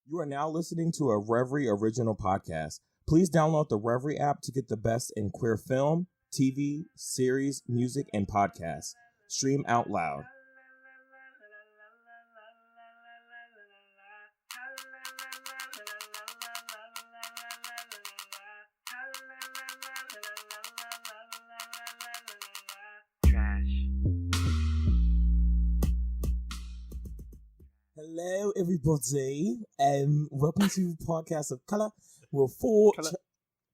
You are now listening to a Reverie original podcast. Please download the Reverie app to get the best in queer film, TV, series, music, and podcasts. Stream out loud. Hello, everybody. Welcome to Podcast of Color. We're four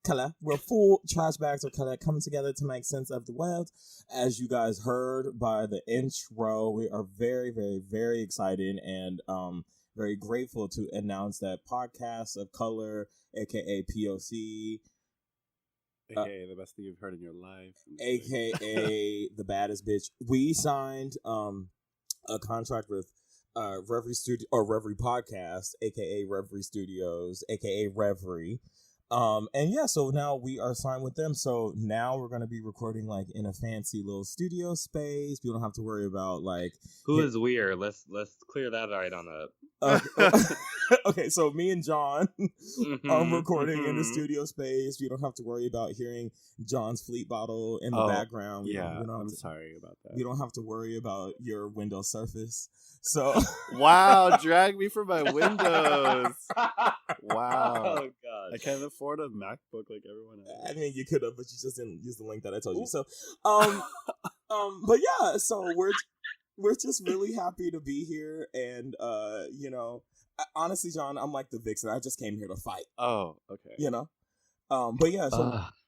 Trashbags of Color coming together to make sense of the world. As you guys heard by the intro, we are very, very, very excited and very grateful to announce that Podcast of Color, aka POC, aka the best thing you've heard in your life, aka the baddest bitch. We signed a contract with Reverie Studio or Reverie Podcast, aka Reverie Studios, aka Reverie. And yeah, so now we are signed with them. So now we're gonna be recording like in a fancy little studio space. We don't have to worry about like who is weird. Let's clear that right on up. Okay, so me and John are recording in the studio space. We don't have to worry about hearing John's Fleet bottle in the background. I'm sorry about that. We don't have to worry about your Windows Surface. So wow, drag me from my Windows. Wow. Oh god. I can't afford a MacBook like everyone else. I mean, you could have, but you just didn't use the link that I told you. So, but yeah, so we're just really happy to be here, and honestly, John, I'm like the vixen. I just came here to fight. Oh, okay. But yeah,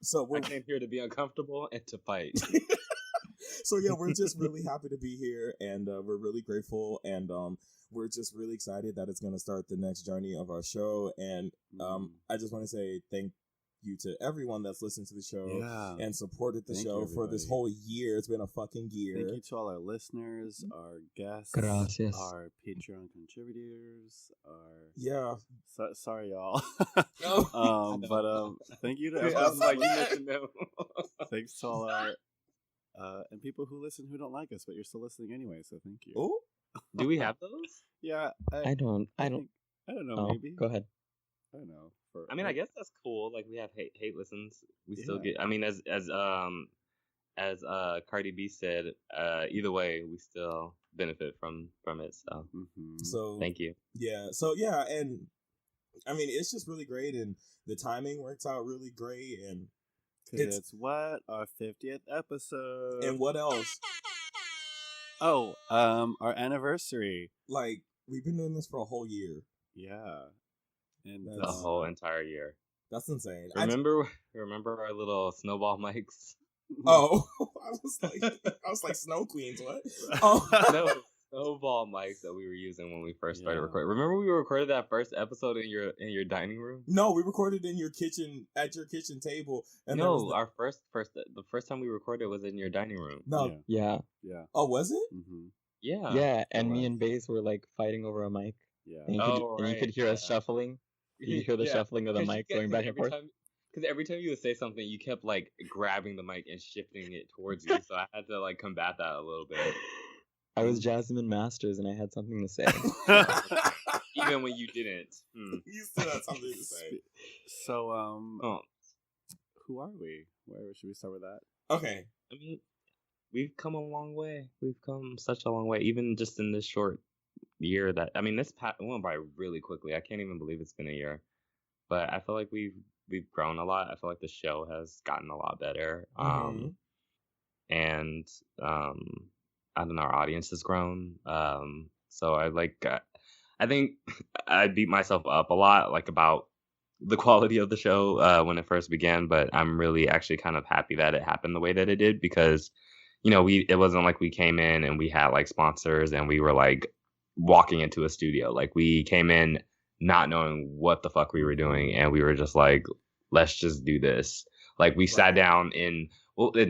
so I came here to be uncomfortable and to fight. So yeah, we're just really happy to be here, and we're really grateful, and we're just really excited that it's going to start the next journey of our show. And I just want to say thank you to everyone that's listened to the show and supported the show for this whole year. It's been a fucking year. Thank you to all our listeners, our guests, our Patreon contributors, sorry y'all. But thank you to everyone. Thanks to all our and people who listen who don't like us, but you're still listening anyway, so thank you. Oh, do we have those? Yeah, I don't know. Maybe go ahead. I don't know. I guess that's cool. Like we have hate listens. We still get. I mean, as Cardi B said, either way, we still benefit from it. So, so thank you. Yeah. So yeah, and I mean, it's just really great, and the timing works out really great, and it's what our 50th episode. And what else? Oh, our anniversary. Like we've been doing this for a whole year. Yeah. And the whole entire year. That's insane. Remember our little snowball mics? Oh, I was like Snow Queens. What? Oh, no, snowball mics that we were using when we first started recording. Remember we recorded that first episode in your dining room? No, we recorded in your kitchen at your kitchen table. And no, our the first time we recorded was in your dining room. No, yeah. Oh, was it? Mm-hmm. Yeah. Yeah, and me and Baze were like fighting over a mic. Yeah. And you could hear us shuffling. You hear the shuffling of the mic going back and forth. Because every time you would say something, you kept like grabbing the mic and shifting it towards you. So I had to like combat that a little bit. I was Jasmine Masters and I had something to say. Even when you didn't. You still had something to say. So, who are we? Where should we start with that? Okay. I mean, we've come a long way. We've come such a long way, even just in this short year that, I mean, this went by really quickly. I can't even believe it's been a year. But I feel like we've grown a lot. I feel like the show has gotten a lot better. And I don't know, our audience has grown. So I think I beat myself up a lot, like about the quality of the show when it first began. But I'm really actually kind of happy that it happened the way that it did, because, it wasn't like we came in and we had like sponsors and we were like walking into a studio. Like we came in not knowing what the fuck we were doing, and we were just like, let's just do this. Like we sat down in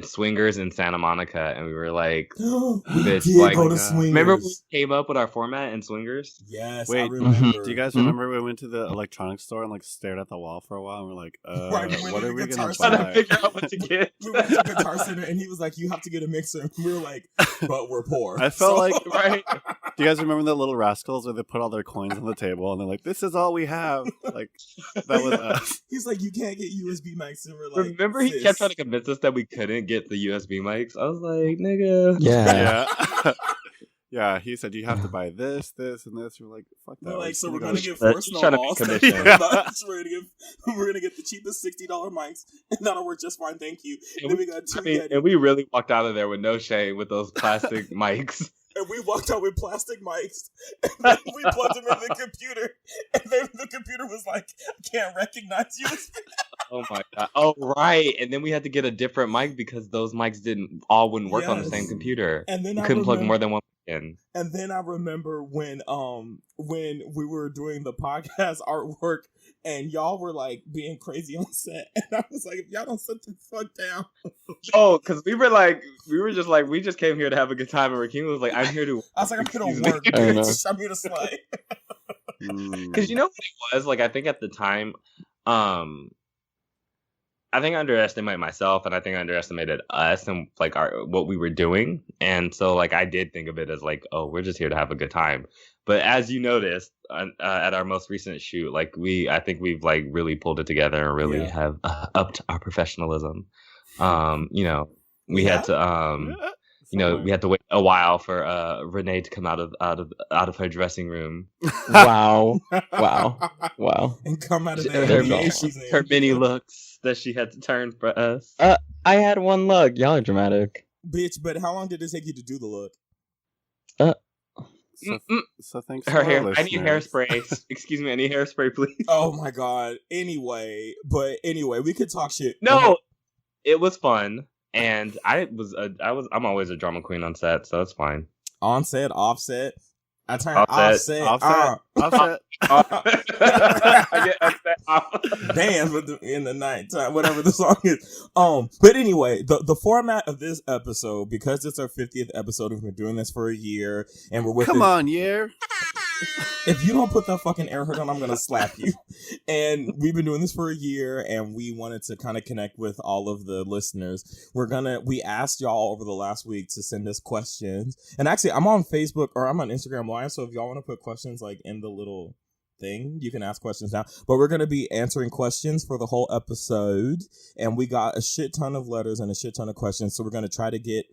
Swingers in Santa Monica, and we were like, "This like, go to Swingers." Remember when we came up with our format in Swingers? Yes, wait, I remember. Do you guys remember we went to the electronics store and like stared at the wall for a while, and we're like, what are we gonna trying to figure out what to get? We went to Guitar Center, and he was like, "You have to get a mixer." And we were like, "But we're poor." I felt like, right? Do you guys remember the Little Rascals where they put all their coins on the table and they're like, "This is all we have." Like that was us. He's like, "You can't get USB mics." And we're like, remember, he kept trying to convince us that we couldn't get the USB mics. I was like, "Nigga, Yeah. Yeah, he said you have to buy this, this, and this. We're like, fuck that. Like, so we're gonna get force no loss. We're gonna get the cheapest $60 mics, and that'll work just fine. Thank you. And we got and we really walked out of there with no shame with those plastic mics. And we walked out with plastic mics, and then we plugged them in the computer, and then the computer was like, "I can't recognize you." Oh my god! Oh right, and then we had to get a different mic because those mics wouldn't work on the same computer. And then we couldn't plug more than one in. And then I remember when we were doing the podcast artwork, and y'all were like being crazy on set, and I was like, "If y'all don't sit the fuck down." Oh, because we just came here to have a good time, and Rakim was like, "I'm here to." I was like, "I'm here to work, bitch. I'm here to slay." Because you know what it was like. I think at the time, I think I underestimated myself, and I think I underestimated us and like what we were doing, and so like I did think of it as like, oh, we're just here to have a good time. But as you noticed at our most recent shoot, like I think we've like really pulled it together and really have upped our professionalism. We had to we had to wait a while for Renee to come out of her dressing room. Wow. And come out of her many looks that she had to turn for us. I had one look. Y'all are dramatic. Bitch, but how long did it take you to do the look? So thanks her hair. I need hairspray. Excuse me, I need hairspray, please. Oh my god. Anyway, we could talk shit. No, it was fun. And I'm always a drama queen on set, so it's fine. On set, off set. I turn offset. I get upset. Dance in the nighttime, whatever the song is. But anyway, the format of this episode, because it's our 50th episode, we've been doing this for a year, and we're with. Come on, year. If you don't put that fucking air hood on, I'm gonna slap you. And we've been doing this for a year, and we wanted to kind of connect with all of the listeners. We asked y'all over the last week to send us questions, and actually, I'm on Facebook or I'm on Instagram Live. So if y'all want to put questions like in the little thing, you can ask questions now. But we're gonna be answering questions for the whole episode, and we got a shit ton of letters and a shit ton of questions. So we're gonna try to get.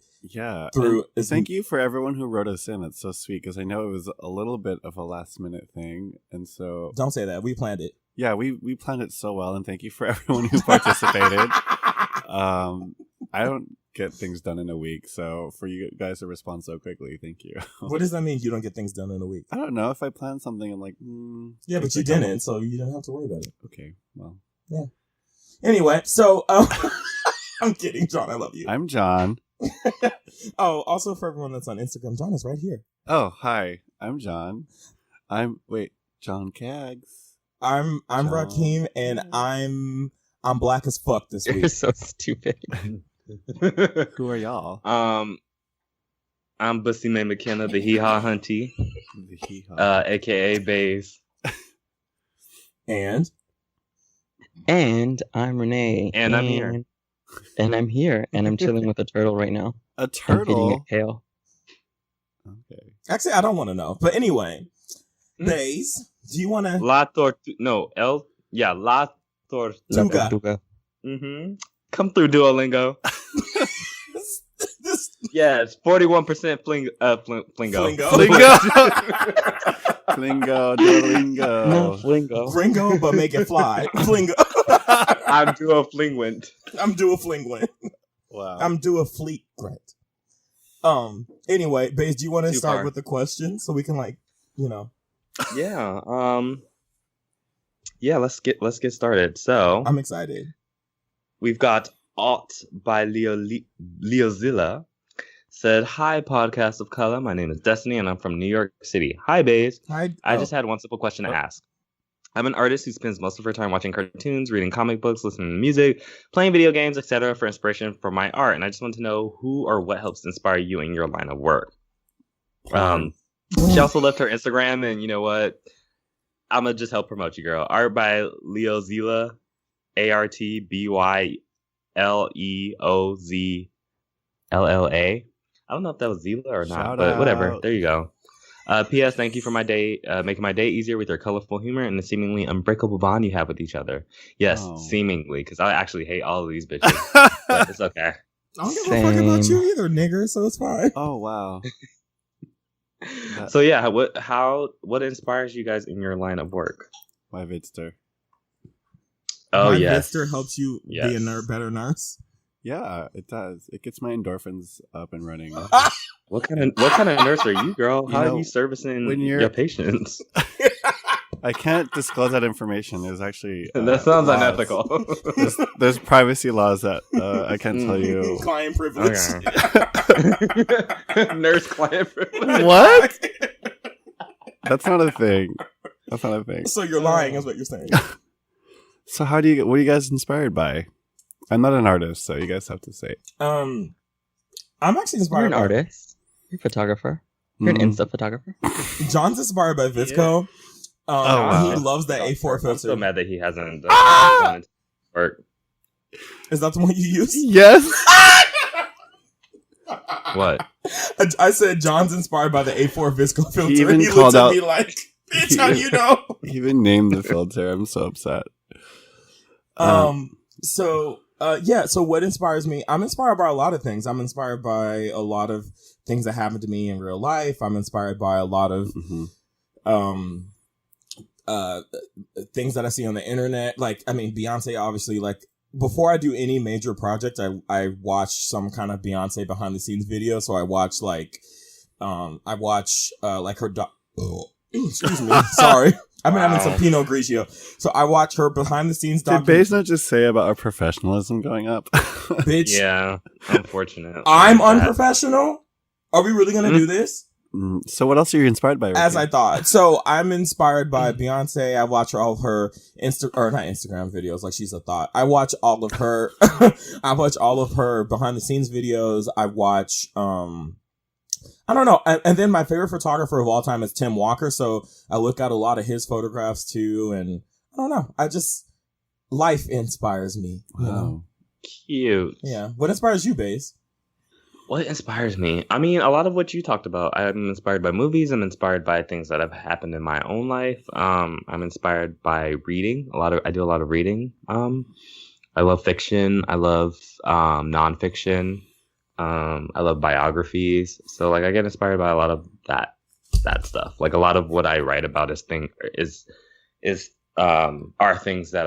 Through. Thank you for everyone who wrote us in. It's so sweet because I know it was a little bit of a last minute thing, and so don't say that. We planned it. Yeah, we planned it so well, and thank you for everyone who participated. I don't get things done in a week, so for you guys to respond so quickly, thank you. What does that mean? You don't get things done in a week? I don't know. If I plan something, I'm like, yeah, but you didn't, so you don't have to worry about it. Okay, well, yeah. Anyway, so I'm kidding, John. I love you. I'm John. Oh, also for everyone that's on Instagram, John is right here. Oh, hi. I'm John. John Kaggs. I'm Rakim, and I'm black as fuck this week. You're so stupid. Who are y'all? I'm Bussy May McKenna, the Hee Haw Hunty, aka Baze. And I'm Renee. And I'm here. And I'm here, and I'm chilling with a turtle right now. A turtle? I'm feeding it kale. Okay. Actually, I don't want to know. But anyway, Baze, do you want to... La Tortuga. Mm-hmm. Come through, Duolingo. Yeah, it's 41% flingo. Flingo, Duolingo. No, flingo. Flingo, but make it fly. Flingo. I'm duo-flingwent. Wow. I'm duo-fleetgrant. Anyway, Baze, do you want to start with the question so we can Yeah. Yeah, let's get started. So I'm excited. We've got Alt by Leozilla. Said, "Hi, podcast of color. My name is Destiny, and I'm from New York City. Hi, Baze. Hi. I just had one simple question to ask. I'm an artist who spends most of her time watching cartoons, reading comic books, listening to music, playing video games, etc. for inspiration for my art. And I just want to know who or what helps inspire you in your line of work." She also left her Instagram, and you know what? I'm gonna just help promote you, girl. Art by Leozilla, ArtByLeozLLA. I don't know if that was Zila or not, but whatever. There you go. P.S. Thank you for making my day easier with your colorful humor and the seemingly unbreakable bond you have with each other. Yes, seemingly, because I actually hate all of these bitches. But it's okay. I don't give a fuck about you either, nigger, so it's fine. Oh, wow. So yeah, what inspires you guys in your line of work? My Vidster. Oh, my Vidster helps you be a better nurse? Yeah, it does. It gets my endorphins up and running. What kind of nurse are you, girl? How are you servicing your patients? I can't disclose that information. There's actually that sounds unethical. There's privacy laws that I can't tell you. Client privilege. Okay. Nurse client privilege. What? That's not a thing. So you're lying, is what you're saying. So what are you guys inspired by? I'm not an artist, so you guys have to say. I'm actually inspired. You're an artist. You're a photographer. You're an Insta photographer. John's inspired by Visco. Wow. He loves that A4 filter. I'm so mad that he hasn't done work. Is that the one you use? Yes. What? I said John's inspired by the A4 Visco filter. He even he called looked at out. me like, bitch, how you know? He even named the filter. I'm so upset. So what inspires me? I'm inspired by a lot of things. I'm inspired by a lot of things that happen to me in real life. I'm inspired by a lot of things that I see on the internet. Like, I mean, Beyonce, obviously, like, before I do any major project, I watch some kind of Beyonce behind the scenes video. So I watch like her excuse me, sorry. I've been having some Pinot Grigio. So I watch her behind the scenes Did Baze not just say about our professionalism going up? Bitch. Yeah, unfortunate. I'm unprofessional? Are we really going to do this? So what else are you inspired by? As I thought. So I'm inspired by Beyonce. I watch all of her not Instagram videos, like she's a thought. I watch all of her behind the scenes videos. I watch I don't know. And then my favorite photographer of all time is Tim Walker. So I look at a lot of his photographs too. And I don't know. Life inspires me. You know? Cute. Yeah. What inspires you, Baze? What inspires me? I mean, a lot of what you talked about. I'm inspired by movies. I'm inspired by things that have happened in my own life. I'm inspired by reading. I do a lot of reading. I love fiction. I love nonfiction. I love biographies. So like I get inspired by a lot of that stuff. Like a lot of what I write about are things that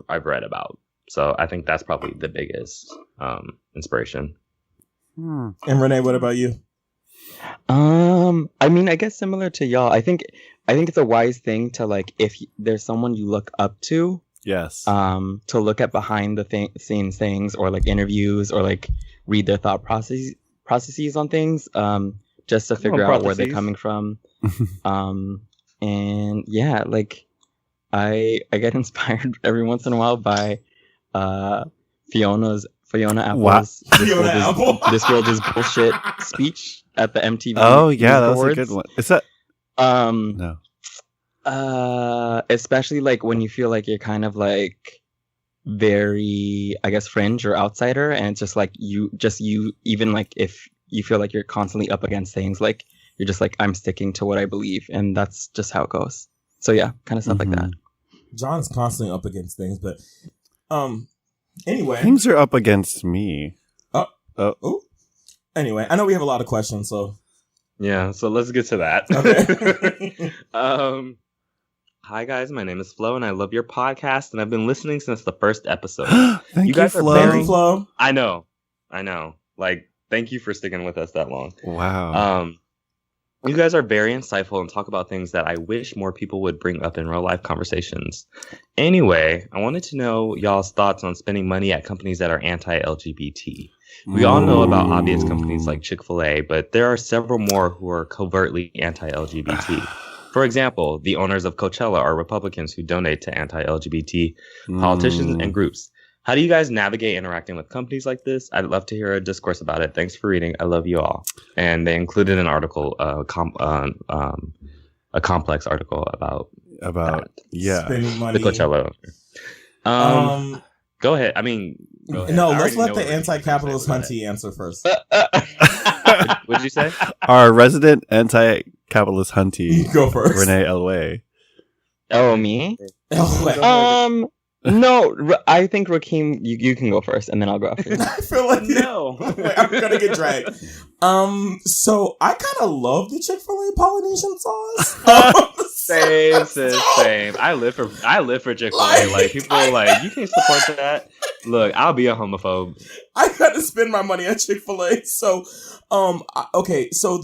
I've read about. So I think that's probably the biggest inspiration. And Renee, what about you? I mean, I guess similar to y'all. I think it's a wise thing to, like, if there's someone you look up to, yes, to look at behind the scenes things, or like interviews, or like read their thought processes on things, just to figure out where they're coming from. And yeah, like I get inspired every once in a while by Fiona Apple's this world is bullshit speech at the MTV. Oh yeah, that was Awards. a good one. Is that no? Especially like when you feel like you're kind of like very, I guess, fringe or outsider, and it's just like you even like if you feel like you're constantly up against things, like you're just like, I'm sticking to what I believe, and that's just how it goes. So yeah, kind of stuff like that. John's constantly up against things, but anyway, things are up against me. Oh. Anyway, I know we have a lot of questions, so yeah. So let's get to that. Okay. Hi guys, my name is Flo, and I love your podcast, and I've been listening since the first episode. Thank you, guys Flo. Thank you, Flo. I know. Like, thank you for sticking with us that long. Wow. You guys are very insightful and talk about things that I wish more people would bring up in real life conversations. Anyway, I wanted to know y'all's thoughts on spending money at companies that are anti-LGBT. We all know about obvious companies like Chick-fil-A, but there are several more who are covertly anti-LGBT. For example, the owners of Coachella are Republicans who donate to anti-LGBT politicians and groups. How do you guys navigate interacting with companies like this? I'd love to hear a discourse about it. Thanks for reading. I love you all. And they included an article, a complex article about spending money. The Coachella. Go ahead. I mean, go ahead. No, let's let the anti-capitalist Hunty answer first. What did you say? Our resident anti-capitalist capitalist hunty. You go first. Renee Elway. Oh, me? No, I think Rakeem, you can go first, and then I'll go after you. I feel like No. I'm gonna get dragged. So I kind of love the Chick-fil-A Polynesian sauce. Same. I live for Chick-fil-A. Like people are like, you can't support that. Look, I'll be a homophobe. I got to spend my money at Chick-fil-A. So, okay. So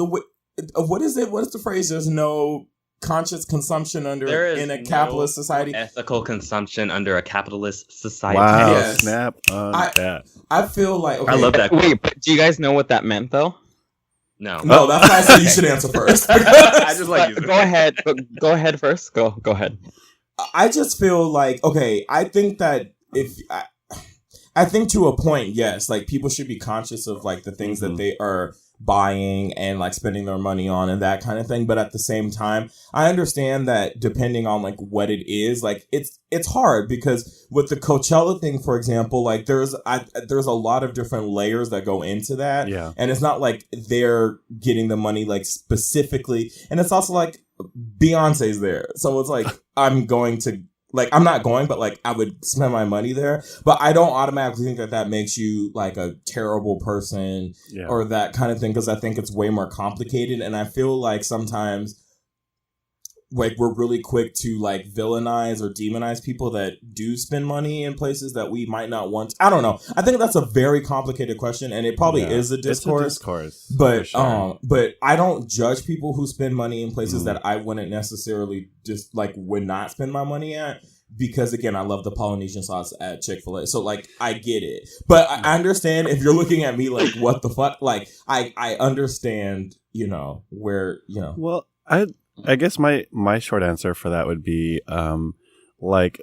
what is it? What is the phrase? There's no conscious consumption in a capitalist society. Ethical consumption under a capitalist society. Wow, yes. Snap on that. I feel like okay. I love that. Wait, but do you guys know what that meant though? No, that's why I said you should answer first. I just like go ahead. Go ahead first. Go ahead. I just feel like okay. I think that I think to a point, yes, like people should be conscious of like the things that they are buying and like spending their money on and that kind of thing. But at the same time, I understand that depending on like what it is, like it's hard because with the Coachella thing, for example, like there's a lot of different layers that go into that. Yeah. And it's not like they're getting the money like specifically. And it's also like Beyonce's there. So it's like I'm not going, but like I would spend my money there. But I don't automatically think that makes you like a terrible person or that kind of thing, because I think it's way more complicated. And I feel like sometimes like we're really quick to like villainize or demonize people that do spend money in places that we might not want. I don't know. I think that's a very complicated question, and it probably is a discourse. It's a discourse, but sure. But I don't judge people who spend money in places that I wouldn't necessarily just like would not spend my money at. Because again, I love the Polynesian sauce at Chick-fil-A. So like I get it. But I understand if you're looking at me like what the fuck? Like I understand, where, Well, I guess my short answer for that would be like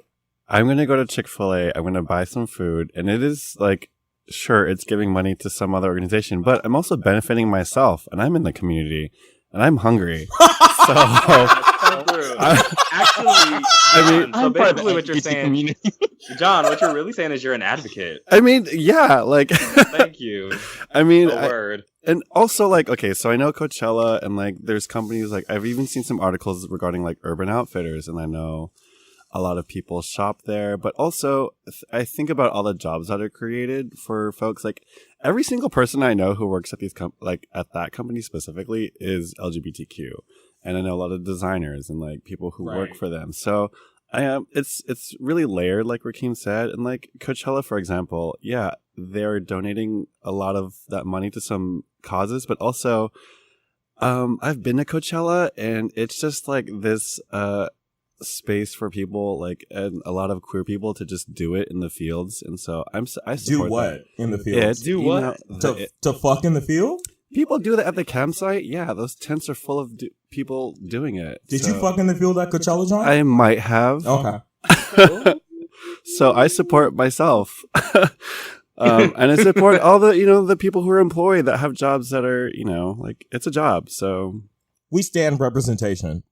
I'm going to go to Chick-fil-A, I'm going to buy some food, and it is like sure, it's giving money to some other organization, but I'm also benefiting myself, and I'm in the community, and I'm hungry. So actually, I mean, so basically what you're saying, John, what you're really saying is you're an advocate. I mean, yeah, like, thank you. I mean, word. And also, like, okay, so I know Coachella, and like, there's companies like I've even seen some articles regarding like Urban Outfitters, and I know a lot of people shop there. But also, I think about all the jobs that are created for folks. Like, every single person I know who works at these at that company specifically is LGBTQ. And I know a lot of designers and like people who work for them. So it's really layered, like Rakeem said. And like Coachella, for example, yeah, they're donating a lot of that money to some causes, but also I've been to Coachella, and it's just like this space for people, like, and a lot of queer people to just do it in the fields. And so I support do what that. in the fields? Do what? To fuck in the field? People do that at the campsite. Yeah, those tents are full of people doing it. Did you fuck in the field at Coachella, John? I might have. Okay. So I support myself. And I support all the, the people who are employed that have jobs that are, like, it's a job. So we stand representation.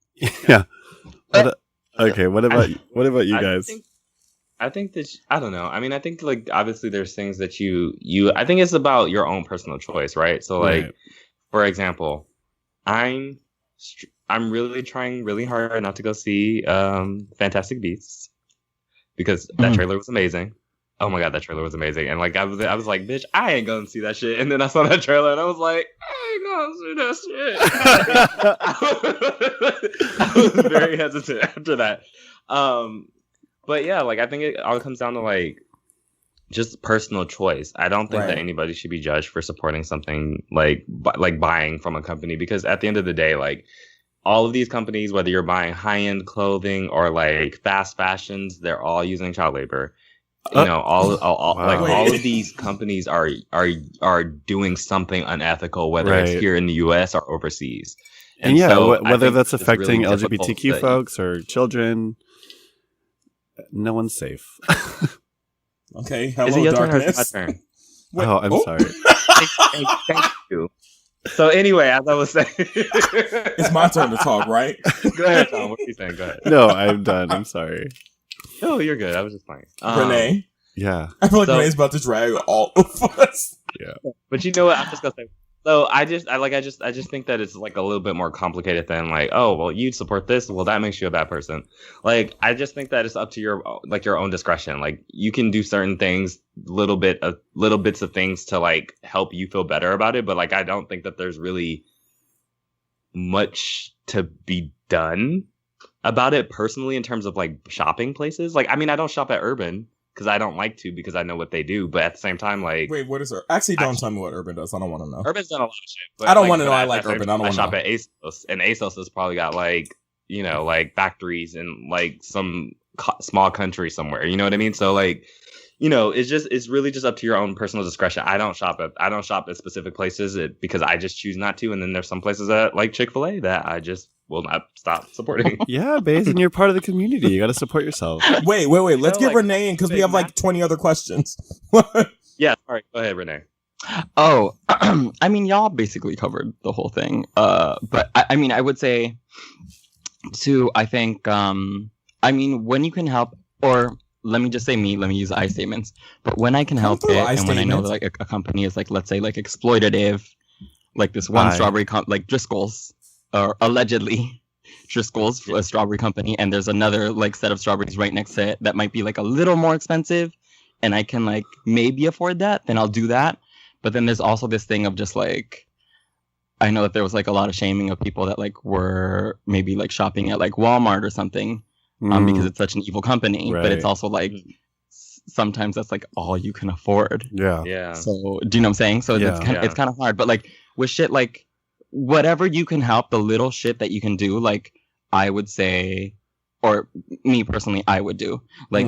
Yeah. Okay. What about you guys? I think that I don't know. I mean, I think like obviously there's things that you I think it's about your own personal choice, right? So like, for example, I'm really trying really hard not to go see Fantastic Beasts because that trailer was amazing. Oh my god, that trailer was amazing. And like I was like, bitch, I ain't gonna see that shit. And then I saw that trailer and I was like, I ain't gonna see that shit. I was very hesitant after that. But yeah, like I think it all comes down to like just personal choice. I don't think that anybody should be judged for supporting something like buying from a company, because at the end of the day, like all of these companies, whether you're buying high-end clothing or like fast fashions, they're all using child labor. All of these companies are doing something unethical, whether it's here in the U.S. or overseas. And so whether that's affecting really LGBTQ folks or children. No one's safe. Okay, hello, is it your darkness. turn or is Wait, it my turn? I'm sorry. Thank you. So anyway, as I was saying, it's my turn to talk, right? Go ahead, Tom. What are you saying? Go ahead. No, I'm done. I'm sorry. No, you're good. I was just playing. Renee? Yeah. I feel like Renee's about to drag all of us. Yeah. But you know what? I'm just going to say, So I just think that it's like a little bit more complicated than like, oh, well, you'd support this, well, that makes you a bad person. Like, I just think that it's up to your own discretion. Like, you can do certain things, little bits of things to like help you feel better about it. But like, I don't think that there's really much to be done about it personally in terms of like shopping places. Like, I mean, I don't shop at Urban because I don't like to, because I know what they do. But at the same time, like... Wait, what is Urban? Actually, don't tell me what Urban does. I don't want to know. Urban's done a lot of shit. But I don't want to know. I like Urban. I shop at ASOS. And ASOS has probably got, like, you know, like, factories in, like, some small country somewhere. You know what I mean? So, like, you know, it's really just up to your own personal discretion. I don't shop at specific places because I just choose not to. And then there's some places that, like Chick-fil-A, that I just will not stop supporting. Yeah, Baze, and you're part of the community. You got to support yourself. Wait. Let's get Renee in because we have like 20 other questions. Yeah, all right. Go ahead, Renee. Oh, I mean, y'all basically covered the whole thing. But I mean, I would say too, I think, I mean, when you can help, or let me just say let me use I statements. But when I can help it, and when I know that like a company is like, let's say like exploitative, like this one strawberry, like Driscoll's, or allegedly Driscoll's, a strawberry company, and there's another like set of strawberries right next to it that might be like a little more expensive, and I can like maybe afford that, then I'll do that. But then there's also this thing of just like, I know that there was like a lot of shaming of people that like were maybe like shopping at like Walmart or something, because it's such an evil company. Right. But it's also like sometimes that's like all you can afford. Yeah. So do you know what I'm saying? So it's kind of hard. But like with shit like whatever you can help, the little shit that you can do, like I would say, or me personally, I would do like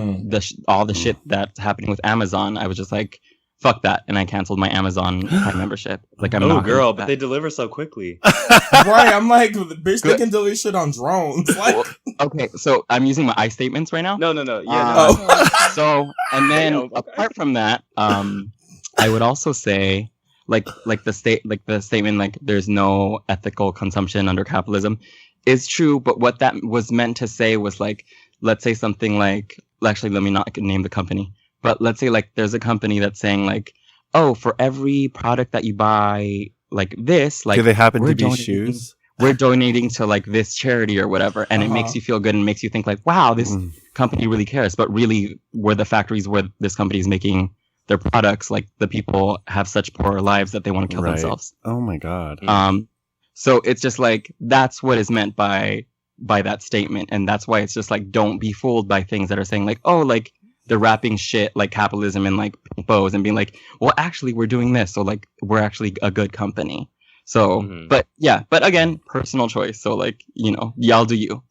all the shit that's happening with Amazon. I was just like, fuck that, and I canceled my Amazon Prime membership. Like I'm not girl, but they deliver so quickly. Right, I'm like, bitch, they can deliver shit on drones. Like, okay, so I'm using my I statements right now. No. Yeah. So and then apart from that, I would also say. Like the statement like there's no ethical consumption under capitalism is true, but what that was meant to say was like, let's say something like, actually let me not name the company, but let's say like there's a company that's saying like, oh, for every product that you buy like this, like, do they happen to be shoes? We're donating to like this charity or whatever, and it makes you feel good and makes you think like, wow, this company really cares. But really, where the factories where this company is making their products, like the people have such poor lives that they want to kill themselves. Oh my god. So it's just like that's what is meant by that statement, and that's why it's just like don't be fooled by things that are saying like, oh, like they're wrapping shit like capitalism and like bows and being like, well, actually we're doing this, so like we're actually a good company. So, but again, personal choice. So like, you know, y'all do you.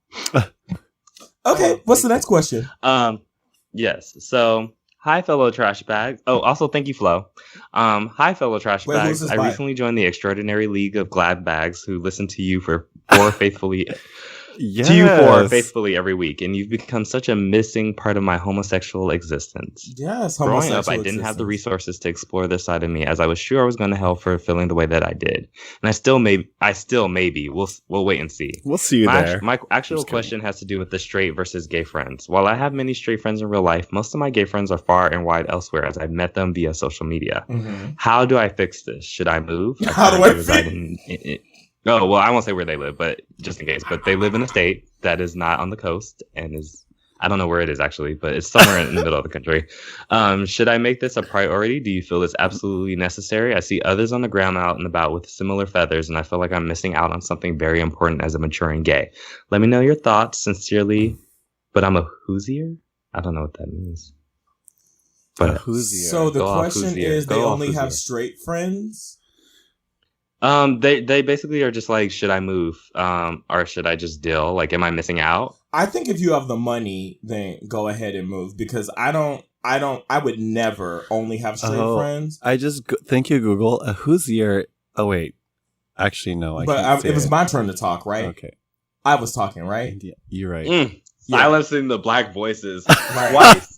Okay, what's the next question? Yes. So. Hi, fellow Trashbags. Oh, also, thank you, Flo. Hi, fellow Trashbags. I recently joined the Extraordinary League of Glad Bags who listen to you faithfully every week, and you've become such a missing part of my homosexual existence. Yes, growing up, I didn't have the resources to explore this side of me, as I was sure I was going to hell for feeling the way that I did, and I still maybe. We'll wait and see. We'll see you there. My actual question has to do with the straight versus gay friends. While I have many straight friends in real life, most of my gay friends are far and wide elsewhere, as I've met them via social media. How do I fix this? Should I move? How do I fix? Oh, well, I won't say where they live, but just in case. But they live in a state that is not on the coast and is, I don't know where it is actually, but it's somewhere in the middle of the country. Should I make this a priority? Do you feel it's absolutely necessary? I see others on the ground out and about with similar feathers, and I feel like I'm missing out on something very important as a maturing gay. Let me know your thoughts. Sincerely, but I'm a Hoosier? I don't know what that means. But so the question is, they only have straight friends? They basically are just like, should I move? Or should I just deal? Like, am I missing out? I think if you have the money, then go ahead and move, because I would never only have straight friends. Thank you, Google. A Hoosier. Oh, wait. Actually, no. It was my turn to talk, right? Okay. I was talking, right? Yeah, you're right. Silencing the black voices twice.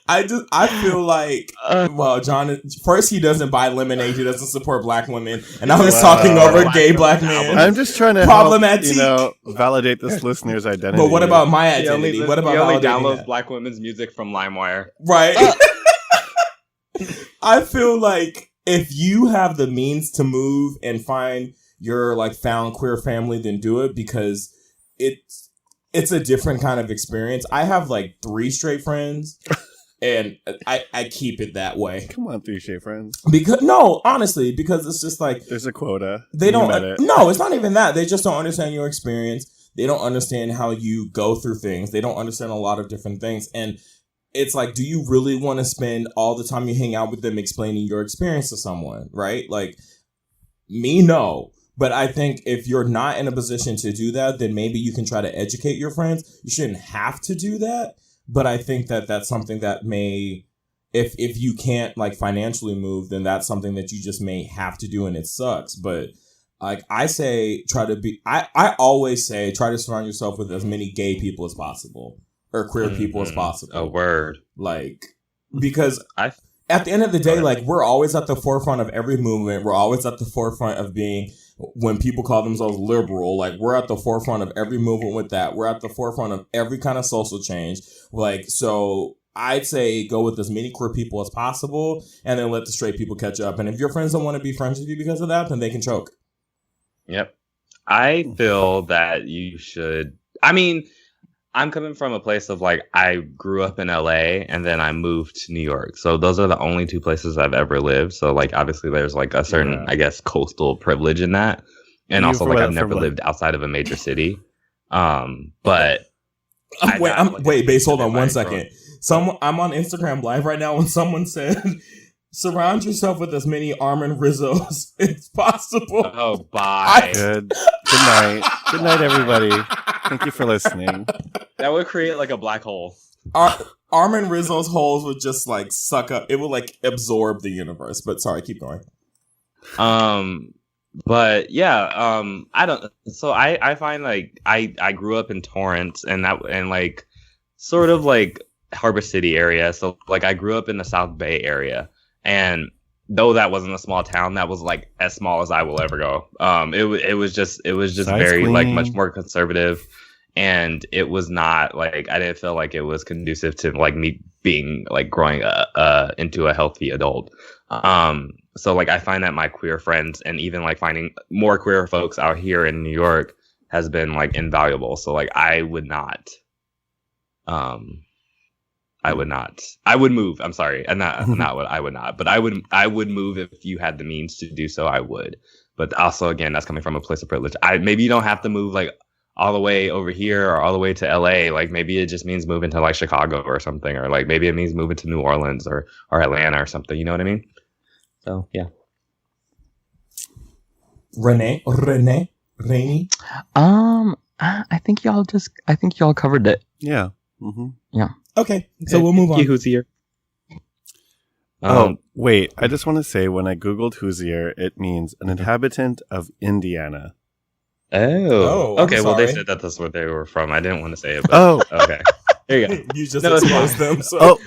I feel like, well, John, first he doesn't buy lemonade, he doesn't support black women, and now he's talking over gay black men. I'm just trying to help, validate this listener's identity. But what about my identity? What about he only downloads that? Black women's music from LimeWire? Right. I feel like if you have the means to move and find your like found queer family, then do it, because it's a different kind of experience. I have like 3 straight friends, and I keep it that way. Come on, 3 straight friends. Honestly, because it's just like there's a quota. They don't. No, it's not even that. They just don't understand your experience. They don't understand how you go through things. They don't understand a lot of different things, and it's like, do you really want to spend all the time you hang out with them explaining your experience to someone, right? Like, me, no. But I think if you're not in a position to do that, then maybe you can try to educate your friends. You shouldn't have to do that. But I think that that's something that may, if you can't like financially move, then that's something that you just may have to do, and it sucks. But like I say, I always say, try to surround yourself with as many gay people as possible. Or queer people as possible. A word. Like, because at the end of the day, like, we're always at the forefront of every movement. We're always at the forefront of being, when people call themselves liberal, like, we're at the forefront of every movement with that. We're at the forefront of every kind of social change. Like, so I'd say go with as many queer people as possible, and then let the straight people catch up. And if your friends don't want to be friends with you because of that, then they can choke. Yep. I feel that you should, I'm coming from a place of like, I grew up in LA and then I moved to New York. So those are the only 2 places I've ever lived. So like, obviously there's like a certain, I guess, coastal privilege in that. And also like, I've never lived outside of a major city. But wait, Base, hold on 1 second. I'm on Instagram Live right now when someone said, surround yourself with as many Armin Rizzos as possible. Oh, bye. Good night. Good night, everybody. Thank you for listening. That would create like a black hole. Armin Rizzo's holes would just like suck up. It would like absorb the universe. But sorry, keep going. But yeah, I don't. So I find like I grew up in Torrance and like sort of like Harbor City area. So like I grew up in the South Bay area, and though that wasn't a small town, that was like as small as I will ever go. It was just very like much more conservative, and it was not like, I didn't feel like it was conducive to like me being like growing into a healthy adult. So like I find that my queer friends and even like finding more queer folks out here in New York has been like invaluable. So like I would move. I'm sorry. And not what I would not, but I would move if you had the means to do so. I would. But also, again, that's coming from a place of privilege. Maybe you don't have to move like all the way over here or all the way to LA. Like maybe it just means moving to like Chicago or something, or like maybe it means moving to New Orleans or Atlanta or something. You know what I mean? So yeah. Rainy. I think y'all covered it. Yeah. Mm-hmm. Yeah. Okay, so we'll move on. Hoosier. Wait. I just want to say, when I Googled Hoosier, it means an inhabitant of Indiana. Oh. Okay, well, they said that's where they were from. I didn't want to say it, but okay. There you go. You just exposed them. So.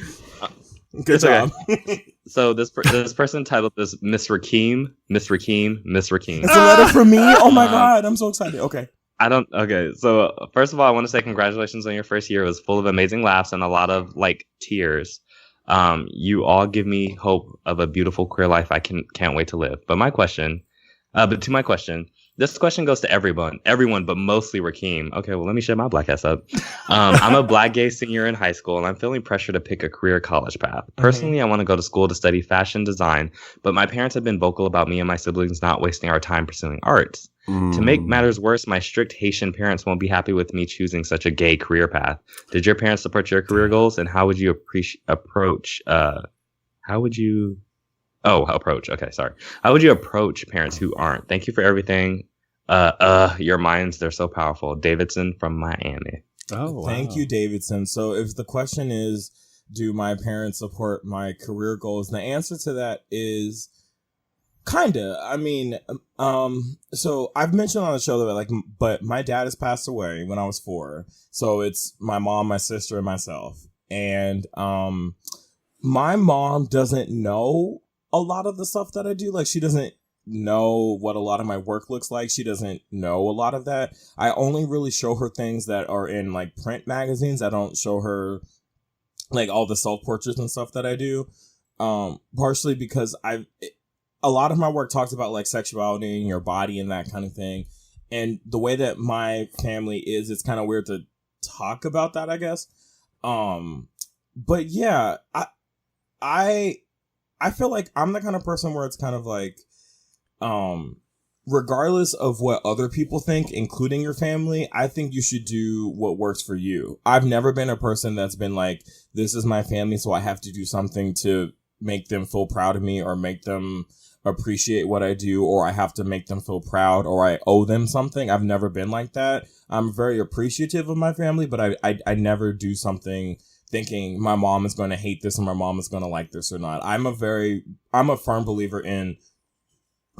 Good job. Okay. So this person titled this Miss Rakeem. It's a letter from me? Oh my God, I'm so excited. Okay. Okay, so first of all, I want to say congratulations on your first year. It was full of amazing laughs and a lot of like tears. You all give me hope of a beautiful queer life I can't wait to live. But to my question, this question goes to everyone, but mostly Rakeem. Okay, well, let me shut my black ass up. I'm a black gay senior in high school, and I'm feeling pressure to pick a career college path. Personally, I want to go to school to study fashion design, but my parents have been vocal about me and my siblings not wasting our time pursuing arts. To make matters worse, my strict Haitian parents won't be happy with me choosing such a gay career path. Did your parents support your career goals, and how would you approach parents who aren't? Thank you for everything. Your minds, they're so powerful. Davidson from Miami. Oh, wow. Thank you, Davidson. So if the question is, do my parents support my career goals? The answer to that is kinda. I mean, so I've mentioned on the show that but my dad has passed away when I was 4. So it's my mom, my sister, and myself. And my mom doesn't know a lot of the stuff that I do. Like, she doesn't know what a lot of my work looks like. She doesn't know a lot of that. I only really show her things that are in like print magazines. I don't show her like all the self-portraits and stuff that I do. Partially because a lot of my work talks about like sexuality and your body and that kind of thing. And the way that my family is, it's kind of weird to talk about that, I guess. But yeah, I feel like I'm the kind of person where it's kind of like, regardless of what other people think, including your family, I think you should do what works for you. I've never been a person that's been like, this is my family, so I have to do something to make them feel proud of me or make them appreciate what I do, or I have to make them feel proud, or I owe them something. I've never been like that. I'm very appreciative of my family, but I never do something thinking my mom is going to hate this or my mom is going to like this or not. I'm a firm believer in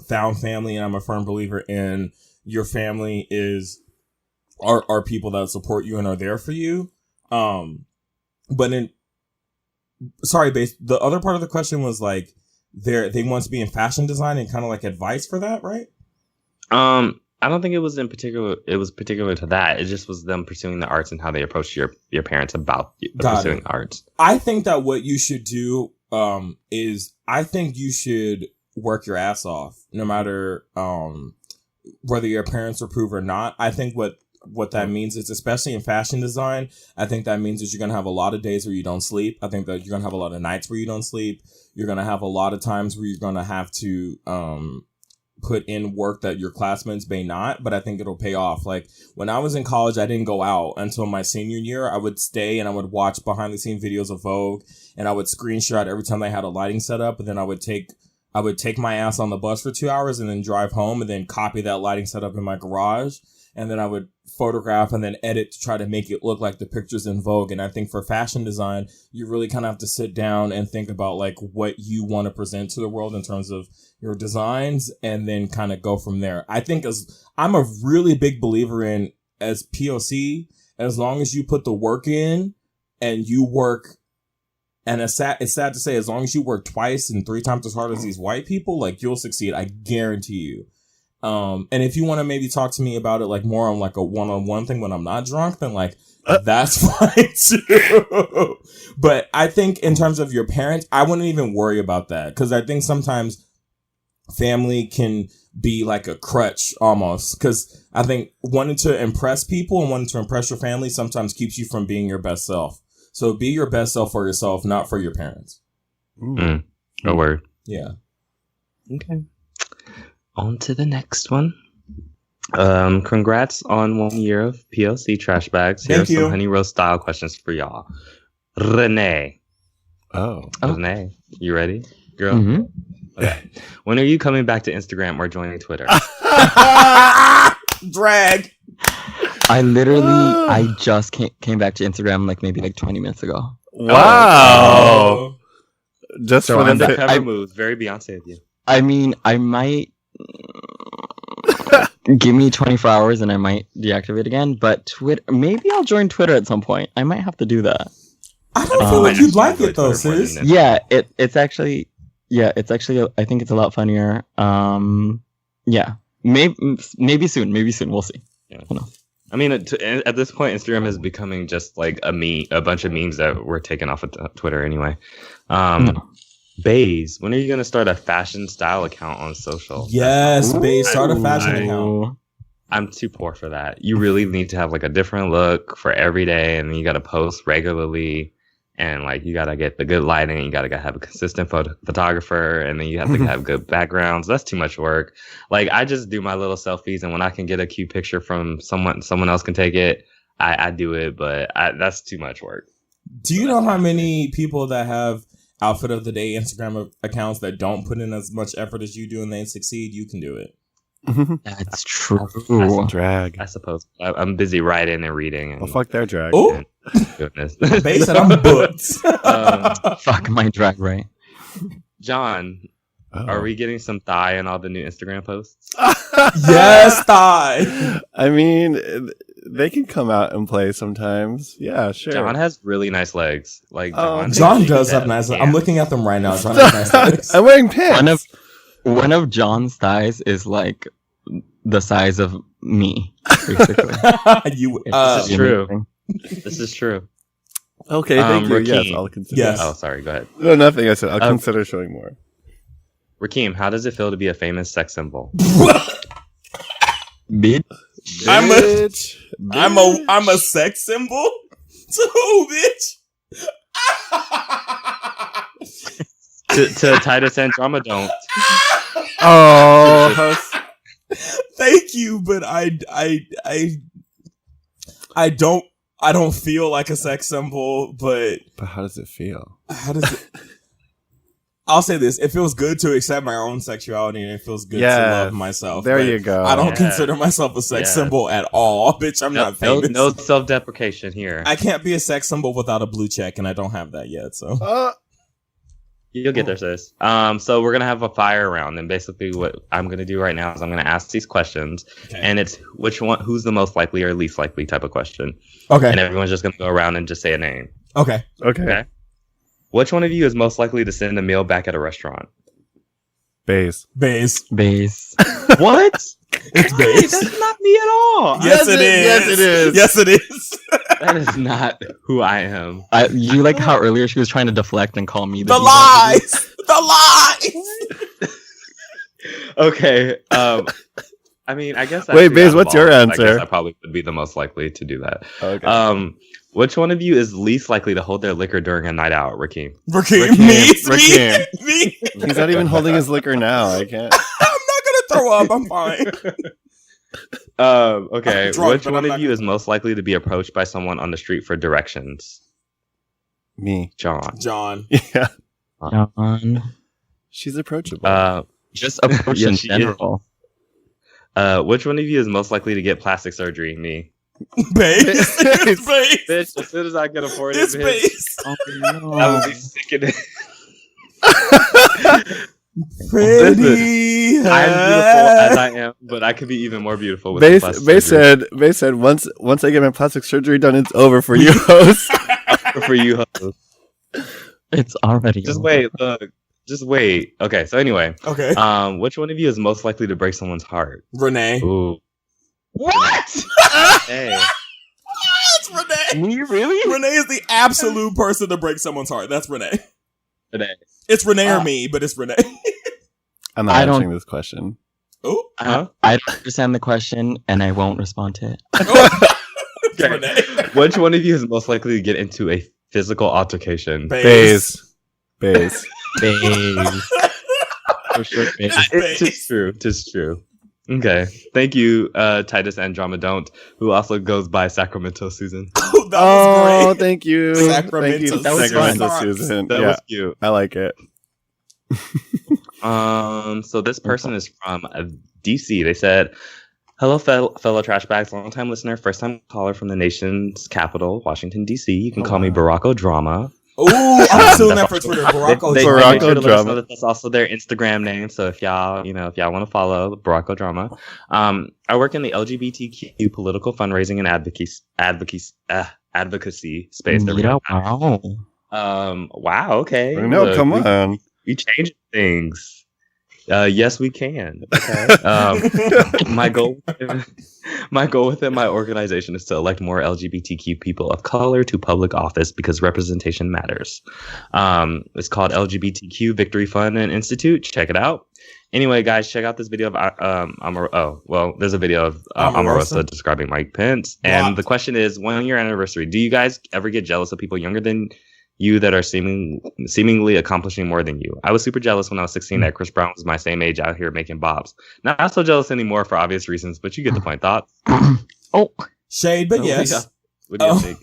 found family, and I'm a firm believer in your family are people that support you and are there for you. But sorry, Base, the other part of the question was like, they want to be in fashion design and kind of like advice for that, right? I don't think it was particular to that. It just was them pursuing the arts and how they approached your parents about pursuing arts. I think that what you should do is I think you should work your ass off, no matter whether your parents approve or not. I think what that means is, especially in fashion design, I think that means that you're going to have a lot of days where you don't sleep. I think that you're going to have a lot of nights where you don't sleep. You're going to have a lot of times where you're going to have to put in work that your classmates may not, but I think it'll pay off. Like, when I was in college, I didn't go out until my senior year. I would stay and I would watch behind the scene videos of Vogue, and I would screenshot every time they had a lighting set up, and then I would take my ass on the bus for 2 hours and then drive home and then copy that lighting setup in my garage. And then I would photograph and then edit to try to make it look like the pictures in Vogue. And I think for fashion design, you really kind of have to sit down and think about like what you want to present to the world in terms of your designs, and then kind of go from there. I think I'm a really big believer in, as POC, as long as you put the work in and you work, and it's sad to say, as long as you work twice and 3 times as hard as these white people, like, you'll succeed. I guarantee you. And if you want to maybe talk to me about it, like, more on like a one-on-one thing when I'm not drunk, then like, that's fine too. But I think in terms of your parents, I wouldn't even worry about that. 'Cause I think sometimes family can be like a crutch almost. 'Cause I think wanting to impress people and wanting to impress your family sometimes keeps you from being your best self. So be your best self for yourself, not for your parents. No word. Yeah. Okay. On to the next one. Congrats on 1 year of PLC Trashbags. Here are some Honey Roast style questions for y'all. Renee. Renee, you ready, girl? Mm-hmm. Okay. When are you coming back to Instagram or joining Twitter? Drag. I just came back to Instagram like maybe like 20 minutes ago. Wow. Just so for the moves, very Beyonce of you. I mean, I might give me 24 hours and I might deactivate again, but Twitter, maybe I'll join Twitter at some point. I might have to do that. I don't feel like you'd like it though, sis. Yeah, it's actually I think it's a lot funnier. Yeah. Maybe soon. We'll see. Yeah. I mean, at this point, Instagram is becoming just like a bunch of memes that were taken off of Twitter anyway. Baze, when are you going to start a fashion style account on social? Yes, Baze, start a fashion account. I'm too poor for that. You really need to have like a different look for every day, and then you got to post regularly, and like you got to get the good lighting, you got to have a consistent photographer, and then you have to have good backgrounds. That's too much work. Like, I just do my little selfies, and when I can get a cute picture from someone else can take it, I do it, but that's too much work. Do you know how many people that have outfit of the day Instagram accounts that don't put in as much effort as you do and they succeed? You can do it. That's true. That's drag. I suppose. I'm busy writing and reading. And, well, fuck their drag. Oh, goodness. They said I'm booked. Fuck my drag, right? John, are we getting some thigh in all the new Instagram posts? Yes, thigh. I mean, they can come out and play sometimes. Yeah, sure. John has really nice legs. Like John does have nice legs. I'm looking at them right now. John has nice legs. I'm wearing pants. One of John's thighs is like the size of me, basically. This is true. This is true. Okay, thank you. Rakeem. Yes, I'll consider. Yes. Oh, sorry. Go ahead. No, nothing. I said I'll consider showing more. Rakeem, how does it feel to be a famous sex symbol? Bitch. I'm a sex symbol? To who, bitch? to Titus and Drama don't. Oh, thank you, but I don't feel like a sex symbol, but how does it feel? How does it? I'll say this: it feels good to accept my own sexuality, and it feels good to love myself. There you go. I don't consider myself a sex symbol at all, bitch. I'm not famous. No self-deprecation here. I can't be a sex symbol without a blue check, and I don't have that yet. So you'll get there, sis. So we're gonna have a fire round, and basically what I'm gonna do right now is I'm gonna ask these questions, and it's who's the most likely or least likely type of question. Okay. And everyone's just gonna go around and just say a name. Okay. Which one of you is most likely to send a meal back at a restaurant? Baze. What? It's Baze. That's not me at all. Yes, it is. Yes, it is. That is not who I am. You like how earlier she was trying to deflect and call me the lies. The lies. Okay. I mean, I guess. Wait, Baze, what's your answer? I guess I probably would be the most likely to do that. Okay. Which one of you is least likely to hold their liquor during a night out, Rakeem? Rakeem. Me. He's not even holding his liquor now. I can't. I'm not gonna throw up. I'm fine. Okay. Which one of you is most likely to be approached by someone on the street for directions? Me. John. Yeah. John. She's approachable. Just approach in general. Which one of you is most likely to get plastic surgery? Me. Baze. It's Baze. Bitch, as soon as I can afford it's it, Baze. Oh, no. I would be sick of it. Pretty. I'm beautiful as I am, but I could be even more beautiful with Baze said once I get my plastic surgery done, it's over for you hosts. For you hosts. It's already Just over. wait, look. Just wait. Okay, so anyway. Okay. Which one of you is most likely to break someone's heart? Renee. Ooh. What? Hey. It's Renee. Me, really? Renee is the absolute person to break someone's heart. That's Renee. Renee. It's Renee or me, but it's Renee. I'm not answering this question. Oh. I don't understand the question, and I won't respond to it. Okay. Renee. Which one of you is most likely to get into a physical altercation? Baze. For sure. It's true. Okay. Thank you, Titus Andromedont, who also goes by Sacramento Susan. Oh, that was great. Thank you. Sacramento Susan. That was cute. I like it. So this person is from DC. They said, hello, fellow Trashbags, long-time listener, first-time caller from the nation's capital, Washington, D.C. You can call me Barack Drama. Oh, I'm still in that for Twitter. Barack Drama. That's also their Instagram name. So if y'all want to follow Barack Drama, I work in the LGBTQ political fundraising and advocacy space. Wow. Wow. Okay. No, come on. We change things. Yes, we can. Okay. My goal within my organization is to elect more LGBTQ people of color to public office because representation matters. It's called LGBTQ Victory Fund and Institute. Check it out. Anyway, guys, check out this video of there's a video of Omarosa describing Mike Pence, and the question is, 1 year anniversary. Do you guys ever get jealous of people younger than you that are seemingly accomplishing more than you? I was super jealous when I was 16 that Chris Brown was my same age out here making bops. Not so jealous anymore for obvious reasons, but you get the point. Thoughts? Shade, but yes. What do you think?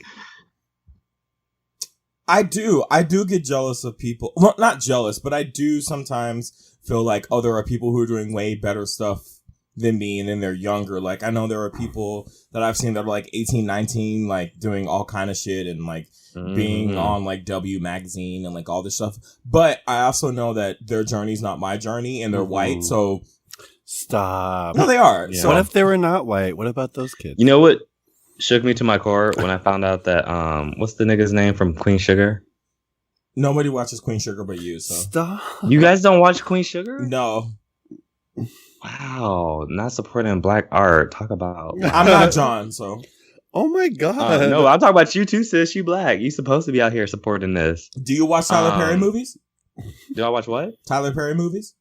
I do get jealous of people. Well, not jealous, but I do sometimes feel like, oh, there are people who are doing way better stuff than me, and then they're younger. Like, I know there are people that I've seen that are like 18, 19, like doing all kind of shit and like being on like W magazine and like all this stuff. But I also know that their journey's not my journey, and they're white, so stop. No, they are. Yeah. So what if they were not white? What about those kids? You know what? shook me to my core when I found out that what's the nigga's name from Queen Sugar? Nobody watches Queen Sugar but you. So Stop. You guys don't watch Queen Sugar? No. Wow, not supporting black art. Talk about. I'm not John, so. Oh my god. No, I'm talking about you too, sis. You black. You supposed to be out here supporting this. Do you watch Tyler Perry movies? Do I watch what? Tyler Perry movies?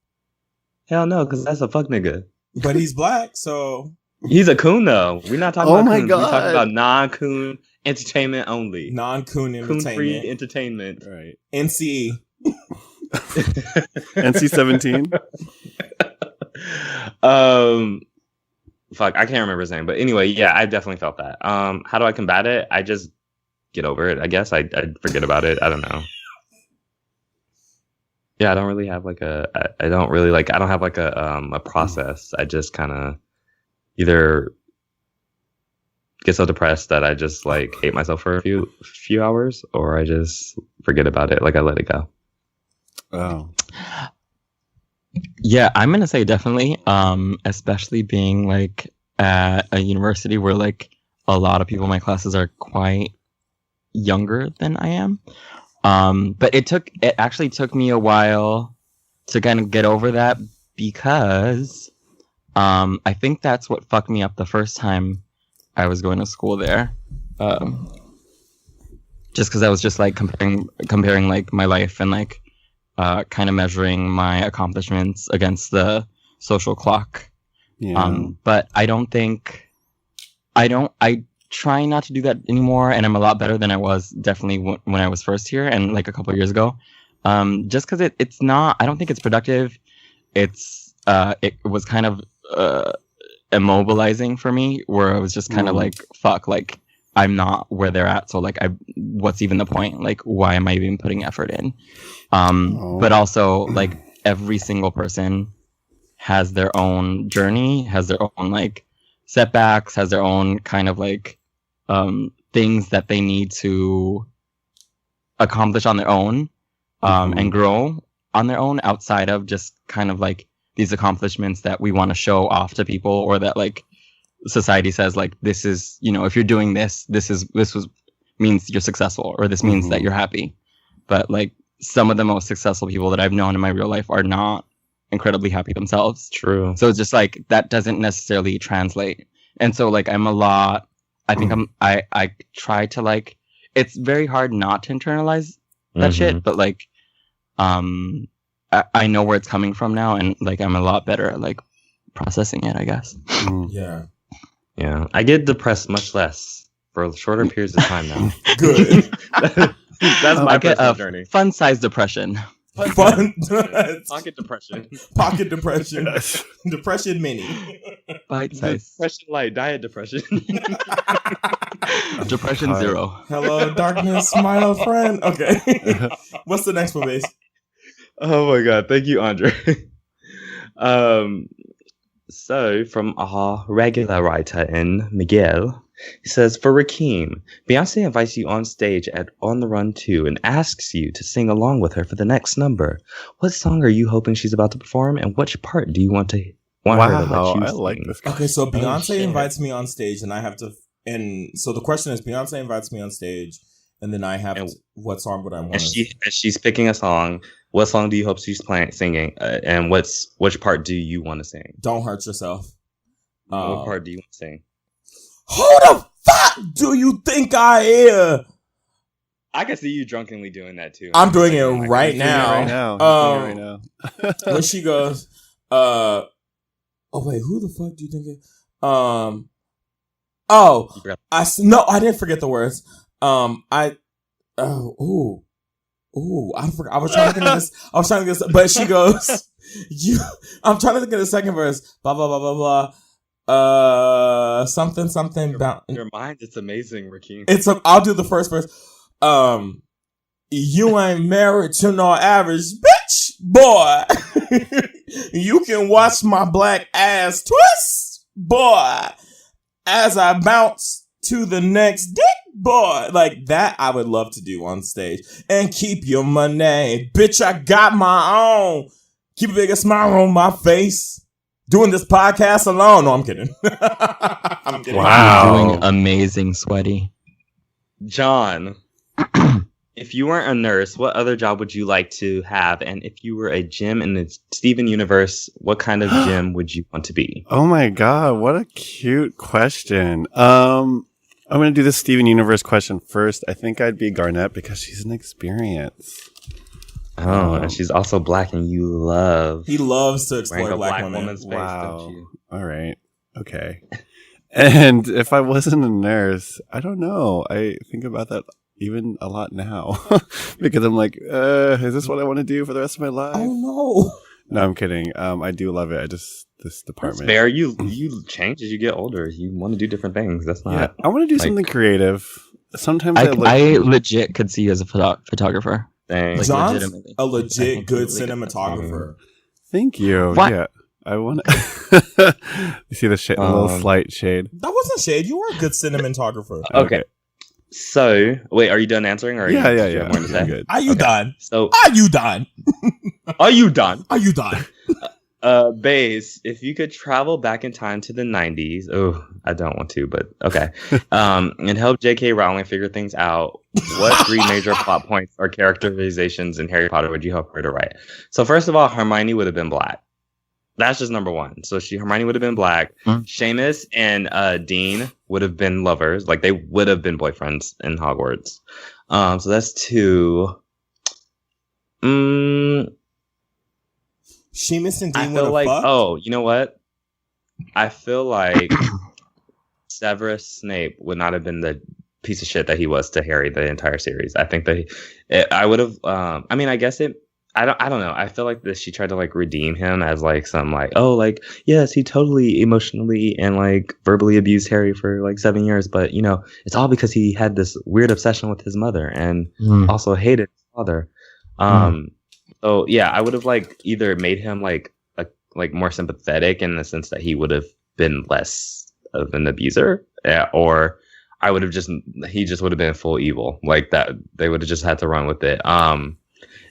Hell no, because that's a fuck nigga. But he's black, so. He's a coon though. We're not talking about coons. God. We're talking about non-coon entertainment only. Non-coon entertainment. Coon-free entertainment. Right. NCE. NC-17. Fuck, I can't remember his name, but anyway, yeah, I definitely felt that. How do I combat it? I just get over it. I guess I forget about it. I don't know. Yeah, I don't really have like I don't have like a process. I just kind of either get so depressed that I just like hate myself for a few hours, or I just forget about it. Like I let it go. Oh. Yeah, I'm gonna say definitely. Especially being like at a university where like a lot of people in my classes are quite younger than I am. But it actually took me a while to kind of get over that because I think that's what fucked me up the first time I was going to school there. Just because I was just like comparing like my life and like kind of measuring my accomplishments against the social clock. Yeah. But I try not to do that anymore, and I'm a lot better than I was definitely when I was first here and like a couple of years ago. Just because it's not, I don't think it's productive. It was kind of immobilizing for me, where I was just kind of like, fuck, like I'm not where they're at, so like what's even the point? Like, why am I even putting effort in? But also like every single person has their own journey, has their own like setbacks, has their own kind of like things that they need to accomplish on their own, and grow on their own outside of just kind of like these accomplishments that we want to show off to people, or that like society says like, this is, you know, if you're doing this means you're successful, or this means that you're happy. But like some of the most successful people that I've known in my real life are not incredibly happy themselves. True. So it's just like that doesn't necessarily translate. And so like I try to like, it's very hard not to internalize that shit, but like I know where it's coming from now, and like I'm a lot better at like processing it, I guess. Yeah. I get depressed much less for shorter periods of time now. Good. That's my personal journey. Fun size depression. Pocket depression. Pocket depression. Depression mini. Bite size. Depression light. Diet depression. Depression 0. Hello, darkness, my old friend. Okay. What's the next one, base? Oh my god. Thank you, Andre. So from our regular writer in Miguel, he says, for Rakeem, Beyonce invites you on stage at On the Run 2 and asks you to sing along with her for the next number. What song are you hoping she's about to perform, and which part do you want her to let you sing? Like this guy. Okay, so Beyonce invites me on stage, and I have to. And so the question is, Beyonce invites me on stage, and then I have to. What song would I want? She's picking a song. What song do you hope she's singing? And which part do you want to sing? Don't Hurt Yourself. What part do you want to sing? Who the fuck do you think I am? I can see you drunkenly doing that too. I'm doing it right now. Right now. When she goes, oh wait, who the fuck do you think I didn't forget the words. I forgot. I was trying to get this. But she goes, I'm trying to think of the second verse. Blah blah blah blah blah. Something about your mind. It's amazing, Rakeem. I'll do the first verse. You ain't married to no average bitch, boy. You can watch my black ass twist, boy, as I bounce to the next dick, boy. Like that, I would love to do on stage. And keep your money, bitch. I got my own. Keep a bigger smile on my face. Doing this podcast alone. No, I'm kidding. I'm Wow. You're doing amazing, Sweaty. John, if you weren't a nurse, what other job would you like to have? And if you were a gym in the Steven universe, what kind of gym would you want to be? Oh my God, what a cute question. I'm going to do the Steven universe question first. I think I'd be Garnett because she's an experience. Oh, and she's also black, and you love. He loves to explore black women. Space, don't you? All right. Okay. And if I wasn't a nurse, I don't know. I think about that even a lot now because I'm like, is this what I want to do for the rest of my life? Oh no. No, I'm kidding. I do love it. This department. That's fair. You change as you get older. You want to do different things. That's not. Yeah, I want to do something creative. Sometimes I legit could see you as a photographer. Like, John's a legit good cinematographer. Thank you. What? Yeah, I want to. You see the little slight shade. That wasn't shade. You are a good cinematographer. Okay. So, wait, are you done answering? Or yeah. Good. Are you done? So, are you done? Are you done? Are you done? Baze, if you could travel back in time to the 90s, I don't want to, but okay, and help J.K. Rowling figure things out, what 3 major plot points or characterizations in Harry Potter would you help her to write? So first of all, Hermione would have been black. That's just number one. So Hermione would have been black. Seamus and Dean would have been lovers. Like, they would have been boyfriends in Hogwarts. So that's 2. Seamus and Dean I feel like, fucked? oh, you know what? I feel like Severus Snape would not have been the piece of shit that he was to Harry the entire series. I think that I would have. I mean, I guess it. I don't know. I feel like she tried to like redeem him as like some like, oh, like, yes, he totally emotionally and like verbally abused Harry for like 7 years, but you know, it's all because he had this weird obsession with his mother and also hated his father. So yeah, I would have like either made him like more sympathetic in the sense that he would have been less of an abuser, or I would have he just would have been full evil like that. They would have just had to run with it.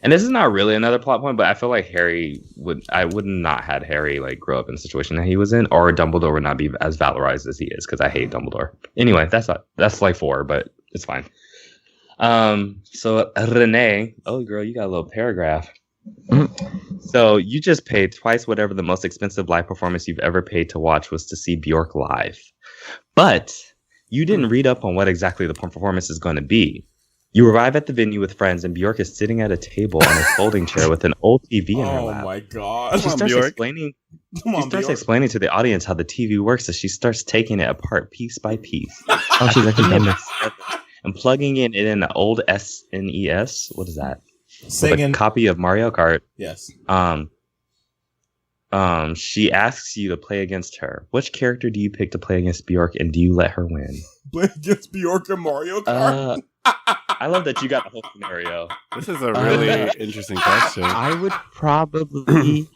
And this is not really another plot point, but I feel like I would not had Harry like grow up in the situation that he was in, or Dumbledore would not be as valorized as he is because I hate Dumbledore. Anyway, that's like 4, but it's fine. So Renee, oh girl, you got a little paragraph. So you just paid twice whatever the most expensive live performance you've ever paid to watch was to see Bjork live, but you didn't read up on what exactly the performance is going to be. You arrive at the venue with friends, and Bjork is sitting at a table on a folding chair with an old TV in her lap. Oh my god! She starts explaining to the audience how the TV works as she starts taking it apart piece by piece. Oh, she's actually done this. And plugging it in an old SNES. What is that? Singing. With a copy of Mario Kart. Yes. She asks you to play against her. Which character do you pick to play against Bjork, and do you let her win? Play against Bjork in Mario Kart? I love that you got the whole scenario. This is a really interesting question. I would probably...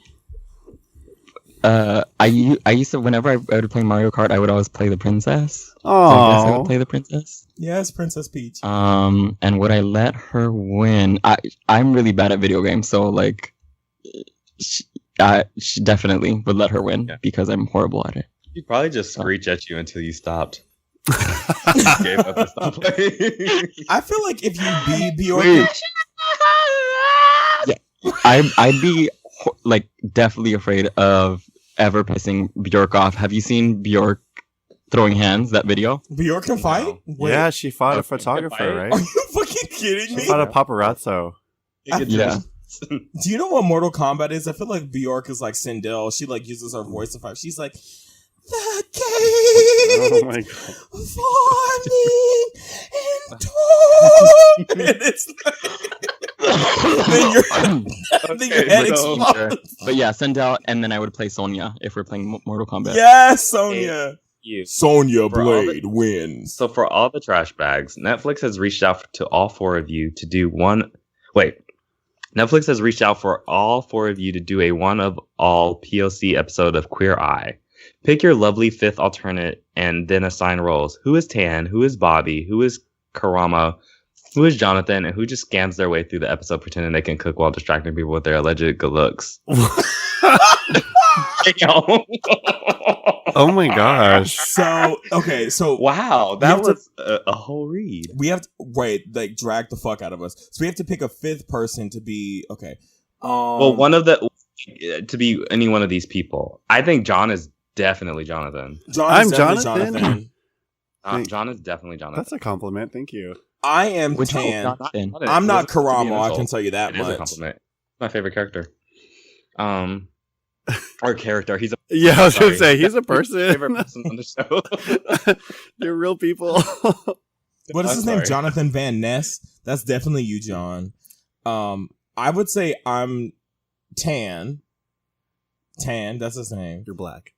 I used to, whenever I would play Mario Kart, I would always play the princess. Oh, so I guess I would play the princess. Yes, Princess Peach. And would I let her win? I'm really bad at video games, so like, she definitely would let her win because I'm horrible at it. She'd probably just screech at you until you stopped. Gave up and stopped playing. I feel like if you beat Bjork, I'd be like definitely afraid of ever pissing Bjork off. Have you seen Bjork throwing hands? That video? Bjork can fight? Yeah, she fought a photographer, right? Are you fucking kidding me? She fought a paparazzo. Yeah. Do you know what Mortal Kombat is? I feel like Bjork is like Sindel. She like uses her voice to fight. She's like, the game forming into and it's like then your head explodes. But yeah, Sindel, and then I would play Sonya if we're playing Mortal Kombat. Yes, Sonya. Sonya Blade wins. So for all the trash bags, Netflix has reached out to all 4 of you to do one. Wait. Netflix has reached out for all 4 of you to do a one of all POC episode of Queer Eye. Pick your lovely 5th alternate and then assign roles. Who is Tan? Who is Bobby? Who is Karama? Who is Jonathan? And who just scams their way through the episode pretending they can cook while distracting people with their alleged good looks? Oh my gosh. So wow, that was a whole read. We have to drag the fuck out of us. So we have to pick a fifth person to be well, one of the to be any one of these people. I think John is definitely Jonathan. I'm Jonathan. John is definitely Jonathan. That's a compliment. Thank you. I am Tan. I'm not Karamo. I can tell you that much. Is a compliment. My favorite character. Or character. He's a I was gonna say he's a person. Favorite person on the show. They're real people. What is his name? Jonathan Van Ness. That's definitely you, John. I would say I'm Tan. Tan. That's his name. You're black.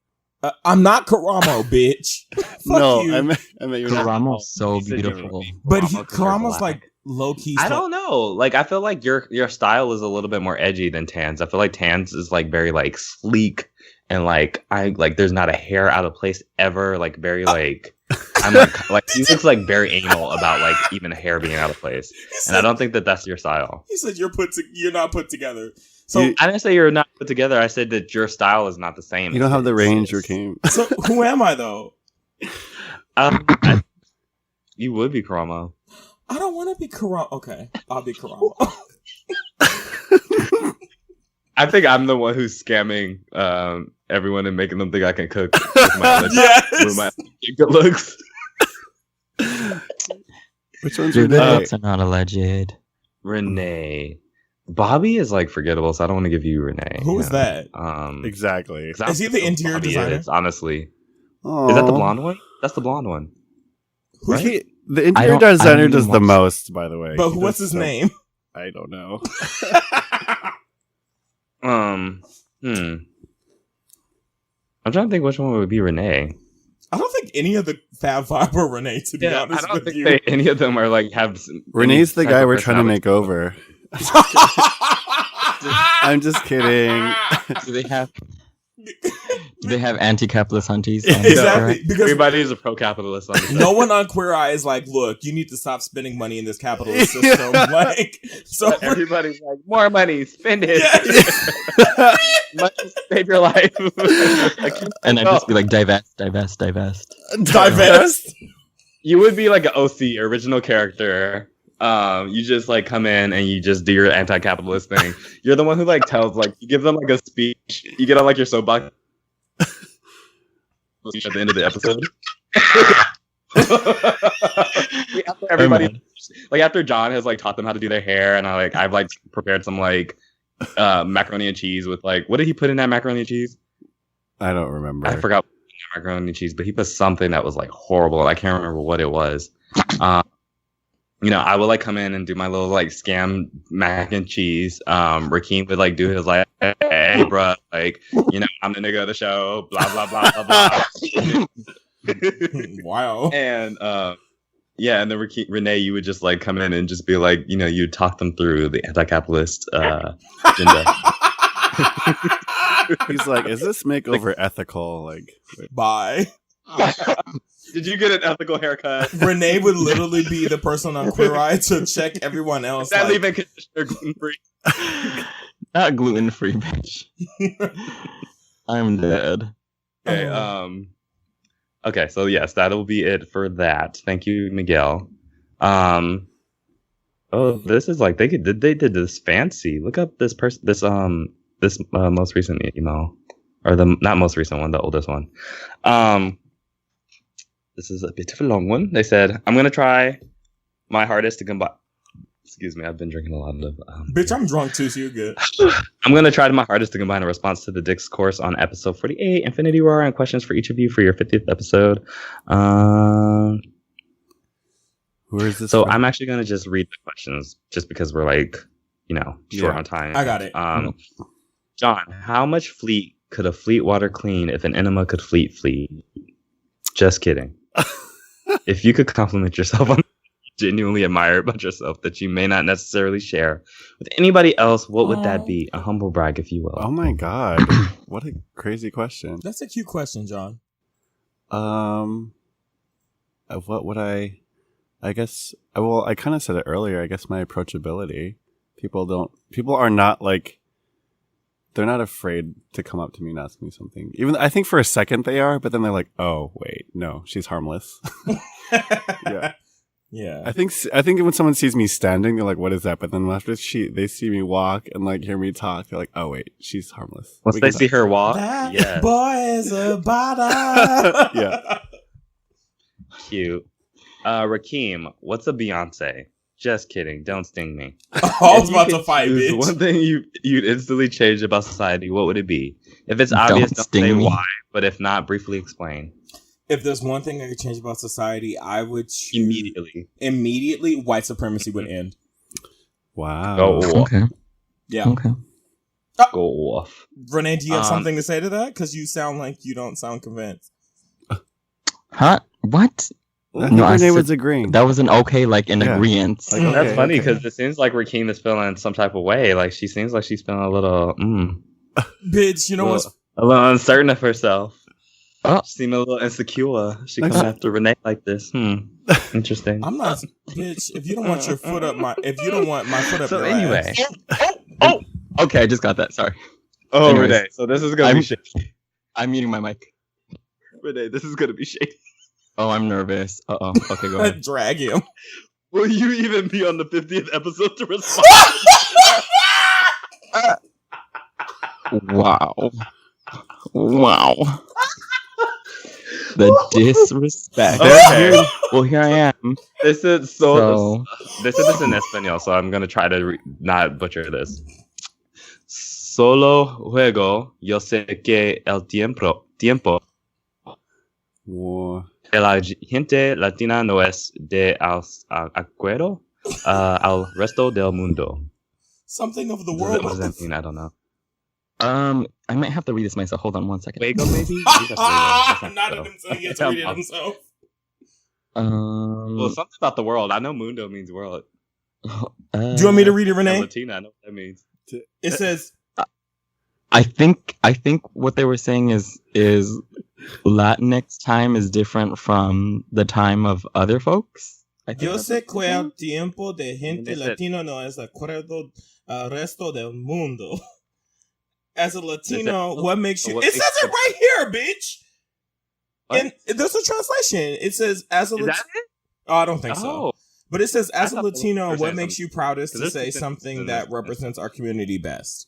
I'm not Karamo, bitch. No, you. I meant you're Karamo's so beautiful. But Karamo's like low key. I don't know. Like, I feel like your style is a little bit more edgy than Tan's. I feel like Tan's is like very like sleek and like there's not a hair out of place ever. Like very like I'm like he looks like very anal about like even hair being out of place. And I don't think that's your style. He said you're not put together. So I didn't say you're not put together. I said that your style is not the same. You don't have the range, Rakeem. So who am I though? You would be Karamo. I don't want to be Karamo. Okay, I'll be Karamo. I think I'm the one who's scamming everyone and making them think I can cook with my good looks. Which one's Your Renee? good looks are not alleged. Renee. Bobby is like forgettable, so I don't want to give you Renee. Who is that? Exactly. Is he the interior designer? Honestly. Aww. Is that the blonde one? That's the blonde one. Right? The interior designer does the most, by the way. But what's his name? I don't know. I'm trying to think which one would be Renee. I don't think any of the Fab Five are Renee, to be honest. I don't think any of them are like have. Renee's the guy we're trying to make over. I'm just kidding. Do they have anti-capitalist hunties? Exactly. Because everybody's a pro-capitalist. No one on Queer Eye is like, look, you need to stop spending money in this capitalist system. Like, so everybody's like, more money, spend it. Money, save your life. And I'd just be like, divest. You would be like an OC, original character. You just like come in and you just do your anti-capitalist thing. You're the one who like tells, like, you give them like a speech. You get on like your soapbox at the end of the episode. After everybody, like after John has like taught them how to do their hair, and I've like prepared some like macaroni and cheese with like, what did he put in that macaroni and cheese? I don't remember. I forgot macaroni and cheese, but he put something that was like horrible. I can't remember what it was. You know, I would like come in and do my little like scam mac and cheese. Rakeem would like do his like, hey, bro, like, you know, I'm the nigga of the show, blah blah blah blah blah. Wow. And yeah, and then Renee, you would just like come in and just be like, you know, you talk them through the anti-capitalist agenda. He's like, is this makeover ethical? Like, bye. Did you get an ethical haircut? Renee would literally be the person on Queer Eye to check everyone else. Not even conditioner gluten-free. Not gluten-free, bitch. I'm dead. Okay, okay, so yes, that'll be it for that. Thank you, Miguel. Oh, this is like they did this fancy. Look up this person, this most recent email, or the not most recent one, the oldest one. This is a bit of a long one. They said, I'm going to try my hardest to combine. Excuse me, I've been drinking a lot of... Bitch, I'm drunk too, so you're good. I'm going to try my hardest to combine a response to the discourse on episode 48, Infinity War, and questions for each of you for your 50th episode. Where is this So from? I'm actually going to just read the questions, just because we're like, you know, short on time. I got it. John, how much fleet could a fleet water clean if an enema could fleet? Just kidding. If you could compliment yourself on you genuinely admire about yourself that you may not necessarily share with anybody else, what would that be? A humble brag, if you will. Oh my god. What a crazy question. That's a cute question, John. What would I guess, well, I kind of said it earlier. I guess my approachability. People are not like they're not afraid to come up to me and ask me something. Even I think for a second they are, but then they're like, "Oh, wait, no, she's harmless." Yeah. Yeah. I think when someone sees me standing, they're like, "What is that?" But then after they see me walk and like hear me talk, they're like, "Oh, wait, she's harmless." Once they see her walk, that boy is a bada. Yeah. Cute. Rakeem, what's a Beyonce? Just kidding. Don't sting me. I was about to fight, bitch. One thing you'd instantly change about society, what would it be? If it's obvious, don't say why. But if not, briefly explain. If there's one thing I could change about society, I would immediately white supremacy would end. Wow. Go off. Okay. Yeah. Okay. Go off. Renee, do you have something to say to that? Because you sound like you don't sound convinced. Huh? What? I think Renee was agreeing. That was an okay, like, in agreement. Like, okay, that's funny because it seems like Rakeem is feeling some type of way. Like, she seems like she's feeling a little, Bitch, you know what's... A little uncertain of herself. Oh. She seemed a little insecure. She come after Renee like this. Interesting. I'm not... Bitch, if you don't want your foot up my... If you don't want my foot up so your anyway. ass... Okay, I just got that. Sorry. Oh, anyways, Renee. So this is going to be shaky. I'm muting my mic. Renee, this is going to be shaky. Oh, I'm nervous. Uh-oh. Okay, go ahead. Drag him. Will you even be on the 50th episode to respond? Wow. The disrespect. Okay. Well, here I am. This is this is in Espanol, so I'm going to try to not butcher this. Solo juego, yo sé que el tiempo de la gente latina no es de acuerdo al resto del mundo. Something of the world. What does that mean? I don't know. I might have to read this myself. Hold on one second. Fuego, maybe? Not until he gets to read it himself. Well, something about the world. I know mundo means world. Do you want me to read it, Renee? Latina, I know what that means. It says... I think what they were saying is Latinx time is different from the time of other folks. Yo sé que el tiempo de gente latino no es acuerdo al resto del mundo. As a Latino, what makes you... It says it right here, bitch! And there's a translation. It says, as a Latino... Oh, I don't think so. But it says, as a Latino, what makes you proudest to say something that represents our community best?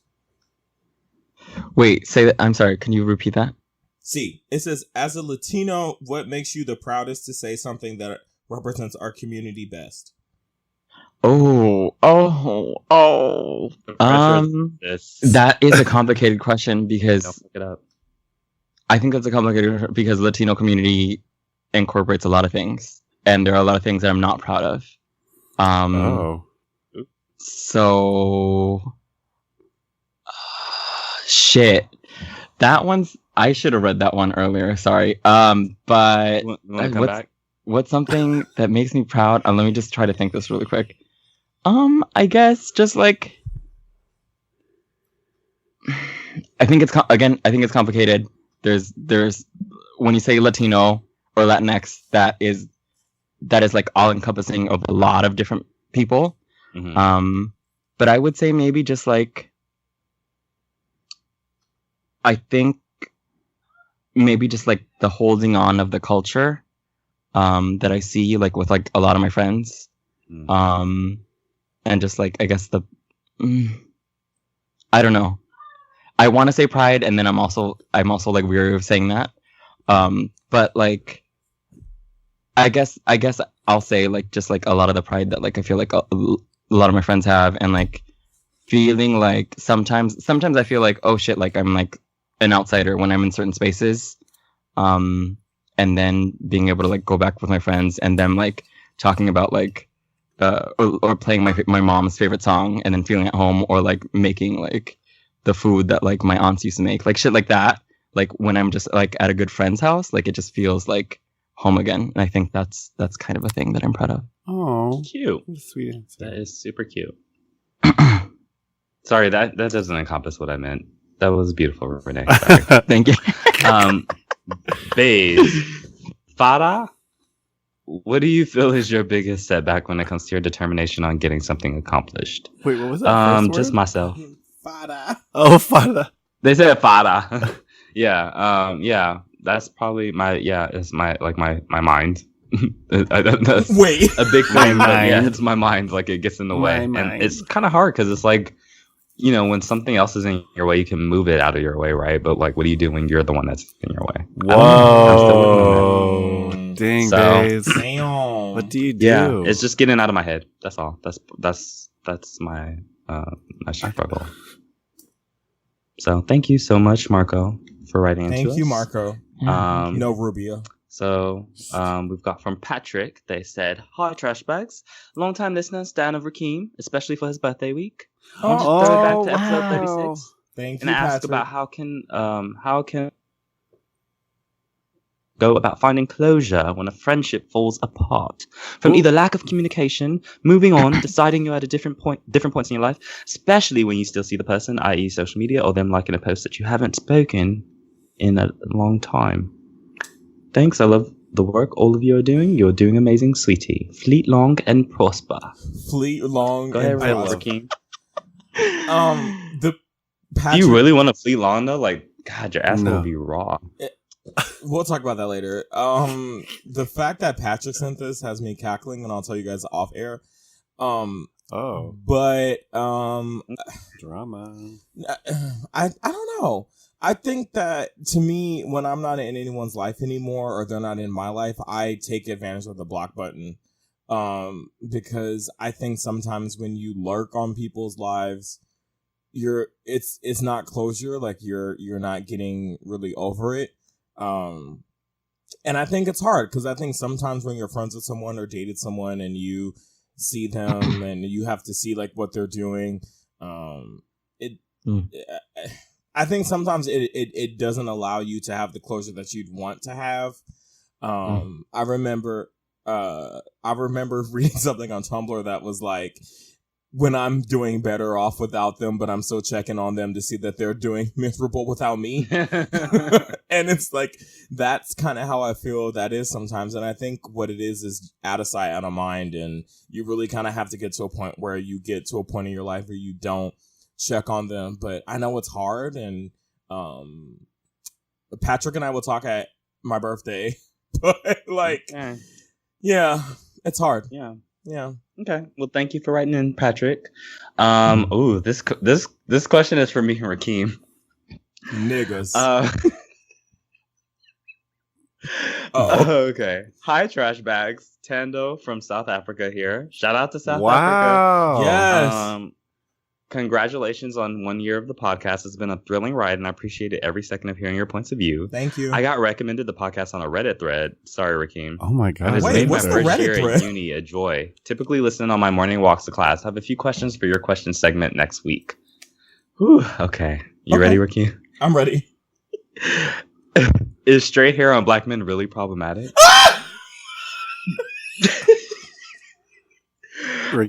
Wait, say that. I'm sorry. Can you repeat that? See, it says, as a Latino, what makes you the proudest to say something that represents our community best? That is a complicated question because Don't look it up. I think that's a complicated question because Latino community incorporates a lot of things, and there are a lot of things that I'm not proud of. So shit. That one's... I should have read that one earlier. Sorry. But what's something that makes me proud? Let me just try to think this really quick. I guess just like... I think it's complicated. There's when you say Latino or Latinx, that is like all encompassing of a lot of different people. Mm-hmm. But I would say maybe just like... I think maybe just like the holding on of the culture that I see like with like a lot of my friends. And just like, I guess I don't know. I want to say pride, and then I'm also like weary of saying that. But like, I guess I'll say like just like a lot of the pride that like I feel like a lot of my friends have, and like feeling like sometimes I feel like, oh shit, like I'm like an outsider when I'm in certain spaces, and then being able to like go back with my friends and them like talking about like or playing my mom's favorite song and then feeling at home, or like making like the food that like my aunts used to make, like shit like that. Like when I'm just like at a good friend's house, like it just feels like home again. And I think that's kind of a thing that I'm proud of. Oh, cute, sweet answer. That is super cute. Sorry, that doesn't encompass what I meant. That was beautiful, Renee. Thank you. Faze, Farah, what do you feel is your biggest setback when it comes to your determination on getting something accomplished? Wait, what was that? Just myself. Fada. Oh, fada. They said fada. Yeah. That's probably it's my mind. That's Wait. a big thing, but yeah, mind. it's my mind. Like, it gets in the way, My and mind. it's kind of hard because it's like, you know, when something else is in your way, you can move it out of your way, right? But like, what do you do when you're the one that's in your way? Whoa! Dang, days. Damn. What do you do? Yeah, it's just getting out of my head. That's all. That's my my struggle. So thank you so much, Marco, for writing into us. Thank you, Marco. No Rubio. So we've got from Patrick. They said, "Hi, Trashbags. Long-time listener, Stan of Rakeem, especially for his birthday week. I want to throw it back to episode 36 Thank and you, ask Patrick. about how can go about finding closure when a friendship falls apart from either lack of communication, moving on, deciding you're at a different points in your life, especially when you still see the person, i.e. social media, or them liking a post that you haven't spoken in a long time. Thanks, I love the work all of you are doing. You're doing amazing, sweetie. Fleet long and prosper." Fleet long Go and ahead, prosper. King. The Patrick, Do you really want to fleet long though? Like, God, your asshole will be raw. We'll talk about that later. The fact that Patrick sent this has me cackling, and I'll tell you guys off air. But Drama. I don't know. I think that, to me, when I'm not in anyone's life anymore, or they're not in my life, I take advantage of the block button. Because I think sometimes when you lurk on people's lives, it's not closure. Like, you're not getting really over it. And I think it's hard, because I think sometimes when you're friends with someone or dated someone and you see them and you have to see like what they're doing, I think sometimes it doesn't allow you to have the closure that you'd want to have. I remember reading something on Tumblr that was like, when I'm doing better off without them, but I'm still checking on them to see that they're doing miserable without me. And it's like, that's kind of how I feel that is sometimes. And I think what it is out of sight, out of mind. And you really kind of have to get to a point where you get to a point in your life where you don't check on them. But I know it's hard. And Patrick and I will talk at my birthday. But like, yeah, it's hard. Yeah. Yeah. Okay. Well, thank you for writing in, Patrick. This question is for me and Rakeem. Niggas. Okay. Hi, Trashbags. Tando from South Africa here. Shout out to South Africa. Yes. Congratulations on 1 year of the podcast. It's been a thrilling ride, and I appreciated every second of hearing your points of view. Thank you. I got recommended the podcast on a Reddit thread. Sorry, Rakeem. Oh my God. It's Wait, made what's my the first Reddit year thread? at uni a joy. Typically listening on my morning walks to class. I have a few questions for your question segment next week. Whew, okay. You ready, Rakeem? I'm ready. Is straight hair on black men really problematic?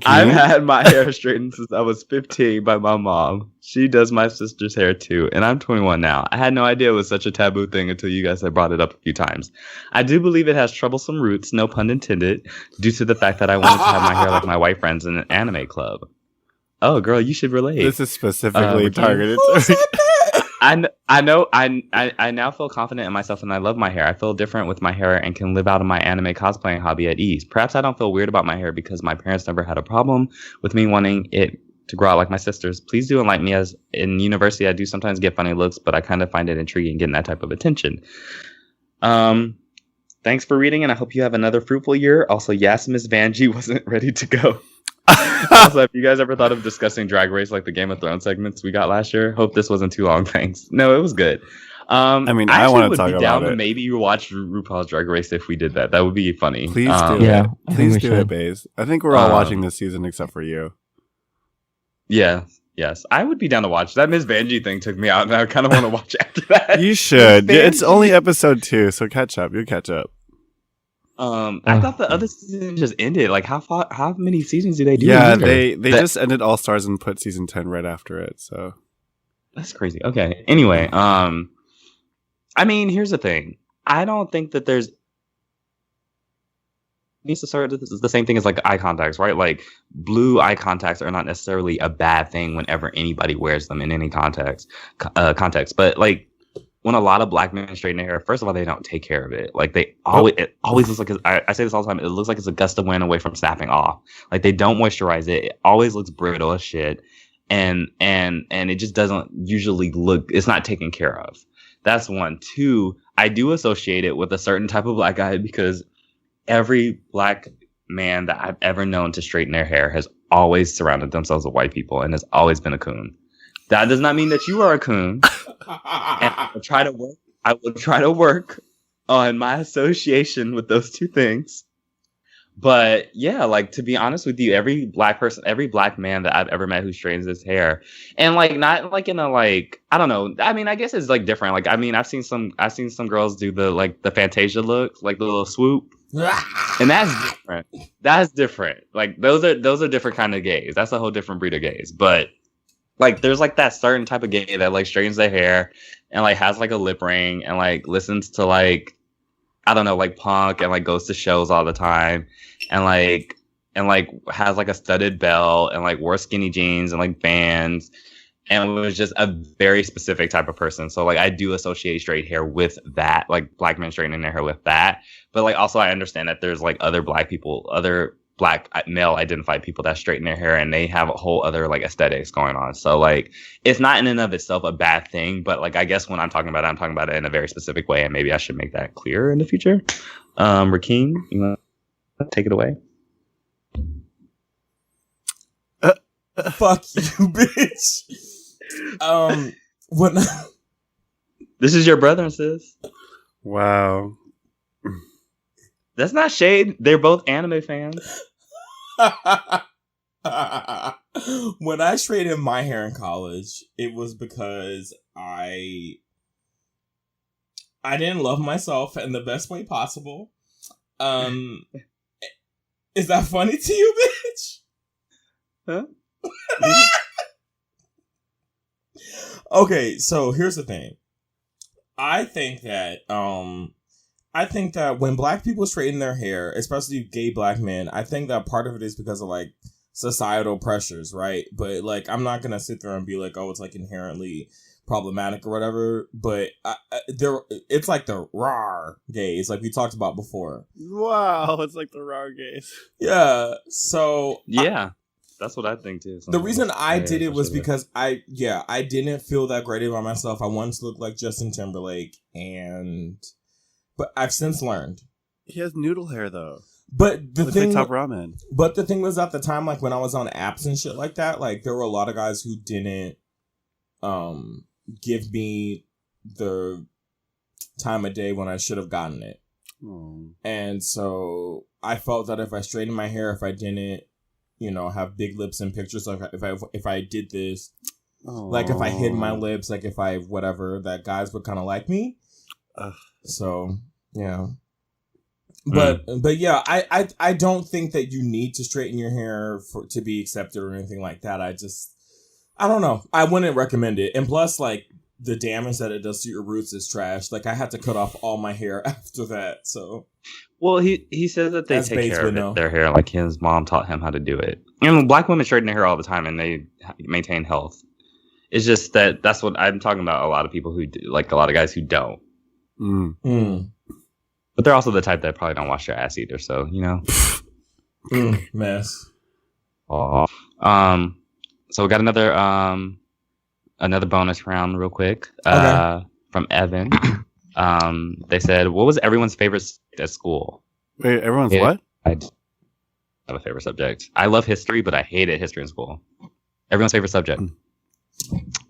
I've had my hair straightened since I was 15 by my mom. She does my sister's hair too, and I'm 21 now. I had no idea it was such a taboo thing until you guys had brought it up a few times. I do believe it has troublesome roots, no pun intended, due to the fact that I wanted to have my hair like my white friends in an anime club. Oh, girl, you should relate. This is specifically targeted. I know. I now feel confident in myself, and I love my hair. I feel different with my hair and can live out of my anime cosplaying hobby at ease. Perhaps I don't feel weird about my hair because my parents never had a problem with me wanting it to grow out like my sisters. Please do enlighten me, as in university I do sometimes get funny looks, but I kind of find it intriguing getting that type of attention. Thanks for reading, and I hope you have another fruitful year. Also, yes, Miss Vanjie wasn't ready to go. Also, have you guys ever thought of discussing Drag Race like the Game of Thrones segments we got last year? Hope this wasn't too long. Thanks. No, it was good. I want to talk be about down it. To maybe watch RuPaul's Drag Race if we did that. That would be funny. Please do it. Please do it, Baze. I think we're all watching this season except for you. Yeah. Yes. I would be down to watch. That Miss Vanjie thing took me out, and I kind of want to watch after that. You should. It's only episode 2, so catch up. You'll catch up. I thought the other season just ended. Like, how many seasons do they do? Yeah, they just ended All Stars and put season 10 right after it. So that's crazy. Okay. Anyway, I mean, here's the thing. I don't think that there's needs to start. This is the same thing as like eye contacts, right? Like blue eye contacts are not necessarily a bad thing whenever anybody wears them in any context. But like when a lot of black men straighten their hair, first of all, they don't take care of it. Like it always looks like I say this all the time. It looks like it's a gust of wind away from snapping off. Like they don't moisturize it. It always looks brittle as shit, and it just doesn't usually look. It's not taken care of. That's one. Two, I do associate it with a certain type of black guy because every black man that I've ever known to straighten their hair has always surrounded themselves with white people and has always been a coon. That does not mean that you are a coon. And I will try to work on my association with those two things. But yeah, like to be honest with you, every black man that I've ever met who straightens his hair, and like not like in a like I don't know. I mean, I guess it's like different. Like I mean, I've seen some girls do the Fantasia look, like the little swoop, and that's different. That's different. Like those are different kind of gays. That's a whole different breed of gays. But like there's like that certain type of gay that like straightens their hair and like has like a lip ring and like listens to like I don't know, like punk and like goes to shows all the time and like has like a studded belt and like wore skinny jeans and like Vans and was just a very specific type of person. So like I do associate straight hair with that, like black men straightening their hair with that. But like also I understand that there's like other black male identified people that straighten their hair and they have a whole other like aesthetics going on. So like it's not in and of itself a bad thing, but like I guess when I'm talking about it in a very specific way, and maybe I should make that clear in the future. Rakeem, you want to take it away? Fuck you, bitch. What? This is your brother and sis. Wow. That's not shade. They're both anime fans. When I straightened my hair in college, it was because I didn't love myself in the best way possible. Is that funny to you, bitch? Huh? Okay, so here's the thing. I think that when black people straighten their hair, especially gay black men, I think that part of it is because of like societal pressures, right? But like, I'm not gonna sit there and be like, oh, it's like inherently problematic or whatever. But it's like the raw gays, like we talked about before. Wow, it's like the raw gays. Yeah. So yeah. That's what I think too. The reason I did it was because I didn't feel that great about myself. I wanted to look like Justin Timberlake, but I've since learned. He has noodle hair though. But the thing, like Top Ramen. But the thing was, at the time, like when I was on apps and shit like that, like there were a lot of guys who didn't give me the time of day when I should have gotten it. And so I felt that if I straightened my hair, if I didn't, have big lips in pictures, like if I did this, like if I hid my lips, like if I whatever, that guys would kind of like me. So yeah, but yeah, I don't think that you need to straighten your hair to be accepted or anything like that. I don't know. I wouldn't recommend it, and plus, like the damage that it does to your roots is trash. Like I had to cut off all my hair after that. So. Well, he says that they take care of their hair, like his mom taught him how to do it. Black women straighten their hair all the time, and they maintain health. It's just that's what I'm talking about. A lot of people who do, like a lot of guys who don't. But they're also the type that probably don't wash their ass either. So mess. Oh. So we got another bonus round real quick. Okay. From Evan. They said, what was everyone's favorite subject at school? Wait, everyone's what? I have a favorite subject. I love history, but I hated history in school. Everyone's favorite subject.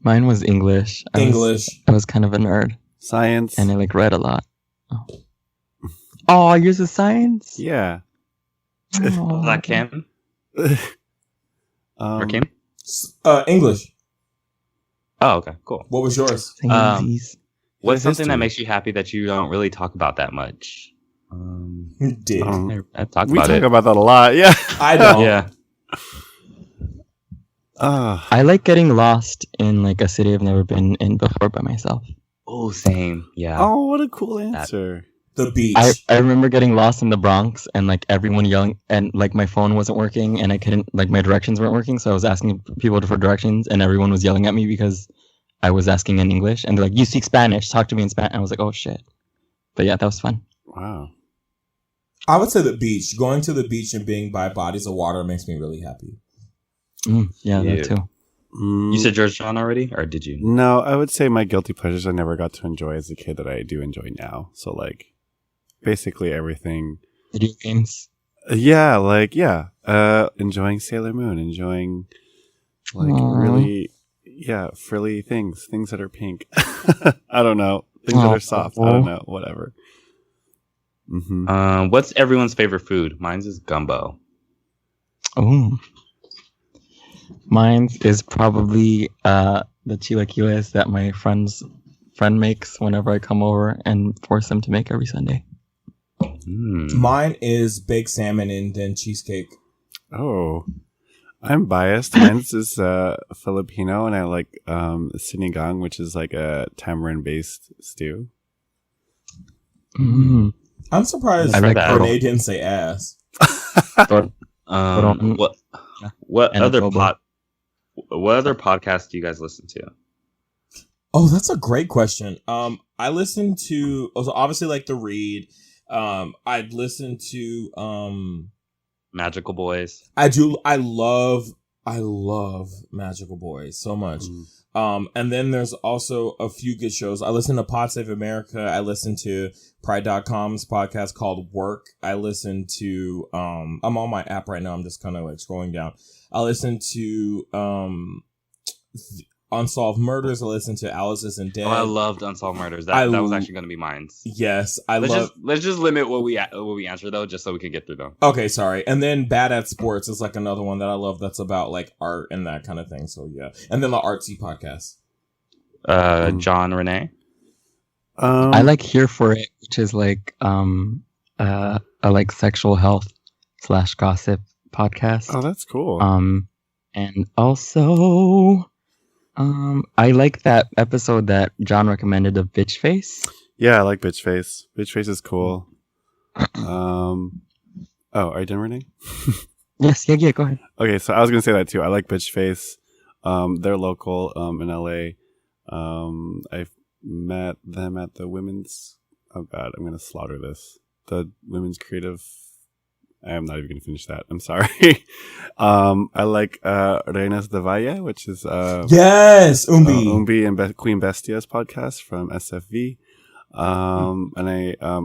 Mine was English. I was kind of a nerd. Science. And I read a lot. Oh, yours is science? Yeah. Like Kim? Or Kim? English. Oh, okay, cool. What was yours? What's something that makes you happy that you don't really talk about that much? Dick. I talk we about talk it. about that a lot, yeah. I don't. Yeah. I like getting lost in like a city I've never been in before by myself. Oh, same. Yeah. Oh, what a cool answer. The beach. I remember getting lost in the Bronx and like everyone yelling, and like my phone wasn't working and I couldn't, like my directions weren't working, so I was asking people for directions and everyone was yelling at me because I was asking in English, and they're like, "You speak Spanish, talk to me in Spanish." And I was like, "Oh shit!" But yeah, that was fun. Wow. I would say the beach. Going to the beach and being by bodies of water makes me really happy. Yeah, that too. You said George John already, or did you? No, I would say my guilty pleasures I never got to enjoy as a kid that I do enjoy now. So like, basically everything. Video games. Enjoying Sailor Moon, enjoying like really, frilly things that are pink. I don't know, things that are soft. I don't know, whatever. Mm-hmm. What's everyone's favorite food? Mine's is gumbo. Oh, mine's is probably the chilaquiles that my friend makes whenever I come over and force him to make every Sunday. Mine is baked salmon and then cheesecake. Oh, I'm biased. Mine's is Filipino, and I like sinigang, which is like a tamarind-based stew. I'm surprised Renee didn't say ass. What other podcasts do you guys listen to? Oh, that's a great question. I listen to obviously like The Read. I'd listen to Magical Boys. I do. I love Magical Boys so much. And then there's also a few good shows. I listen to Pod Save America. I listen to Pride.com's podcast called Work. I listen to I'm on my app right now. I'm just kind of like scrolling down. I listen to Unsolved Murders. I listen to Alice Isn't Dead. Oh, I loved Unsolved Murders. That was actually going to be mine. Yes, let's just limit what we answer though, just so we can get through them. Okay, sorry. And then Bad at Sports is like another one that I love. That's about like art and that kind of thing. So yeah, and then the Artsy podcast. John Renee. I like Here for It, which is like a like sexual health / gossip podcast. Oh, that's cool. And also. I like that episode that John recommended of Bitch Face. Yeah, I like Bitch Face. Bitch Face is cool. Are you done, Renee? Yes, yeah, go ahead. Okay, so I was gonna say that too. I like Bitch Face. They're local in LA. I've met them at the women's. Oh God, I'm gonna slaughter this. The women's creative. I am not even going to finish that. I'm sorry. I like Reinas de Valle, which is yes, Umbi and Queen Bestia's podcast from SFV. And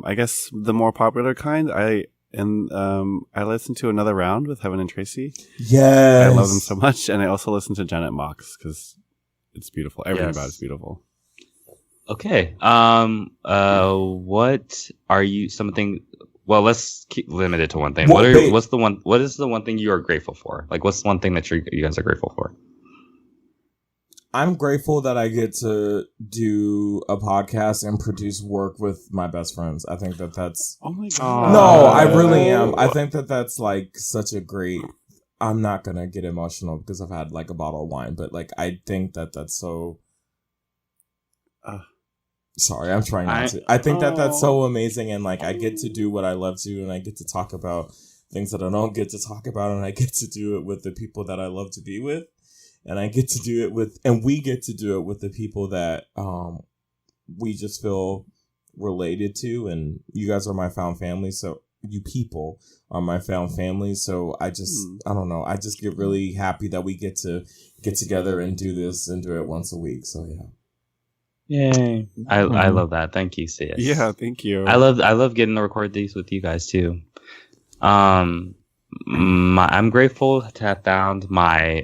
I guess the more popular kind. I listen to Another Round with Heaven and Tracy. Yes, I love them so much, and I also listen to Janet Mox because it's beautiful. Everything about it's beautiful. Okay. What are you? Something. Well, let's keep limited to one thing. What is the one thing you are grateful for? Like, what's one thing that you guys are grateful for? I'm grateful that I get to do a podcast and produce work with my best friends. I think that's. Oh my God. No, I really am. I think that's like such a great. I'm not gonna get emotional because I've had like a bottle of wine, but like I think that's so. Sorry, I'm trying not to. I think that's so amazing, and like I get to do what I love to, and I get to talk about things that I don't get to talk about, and I get to do it with the people that I love to be with, and I get to do it with, and we get to do it with the people that we just feel related to, and you guys are my found family, so you people are my found family, so I just I don't know, I just get really happy that we get to get together and do this and do it once a week. So yeah. Yay! I love that. Thank you, Sis. Yeah, thank you. I love getting to record these with you guys too. I'm grateful to have found my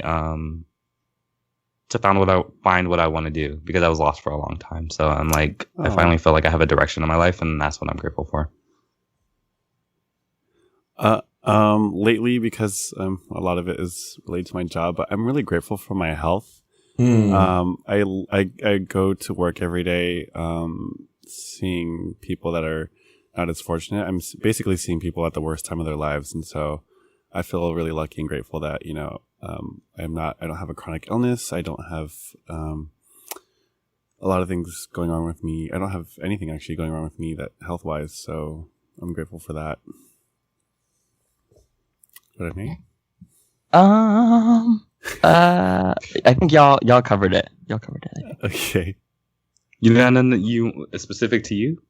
find what I want to do, because I was lost for a long time. So I'm like, I finally feel like I have a direction in my life, and that's what I'm grateful for. Lately, because a lot of it is related to my job, but I'm really grateful for my health. I go to work every day, seeing people that are not as fortunate. I'm basically seeing people at the worst time of their lives. And so I feel really lucky and grateful that, I don't have a chronic illness. I don't have, a lot of things going on with me. I don't have anything actually going on with me that health-wise, so I'm grateful for that. What I I think y'all covered it. Y'all covered it. Okay. You got none that you specific to you?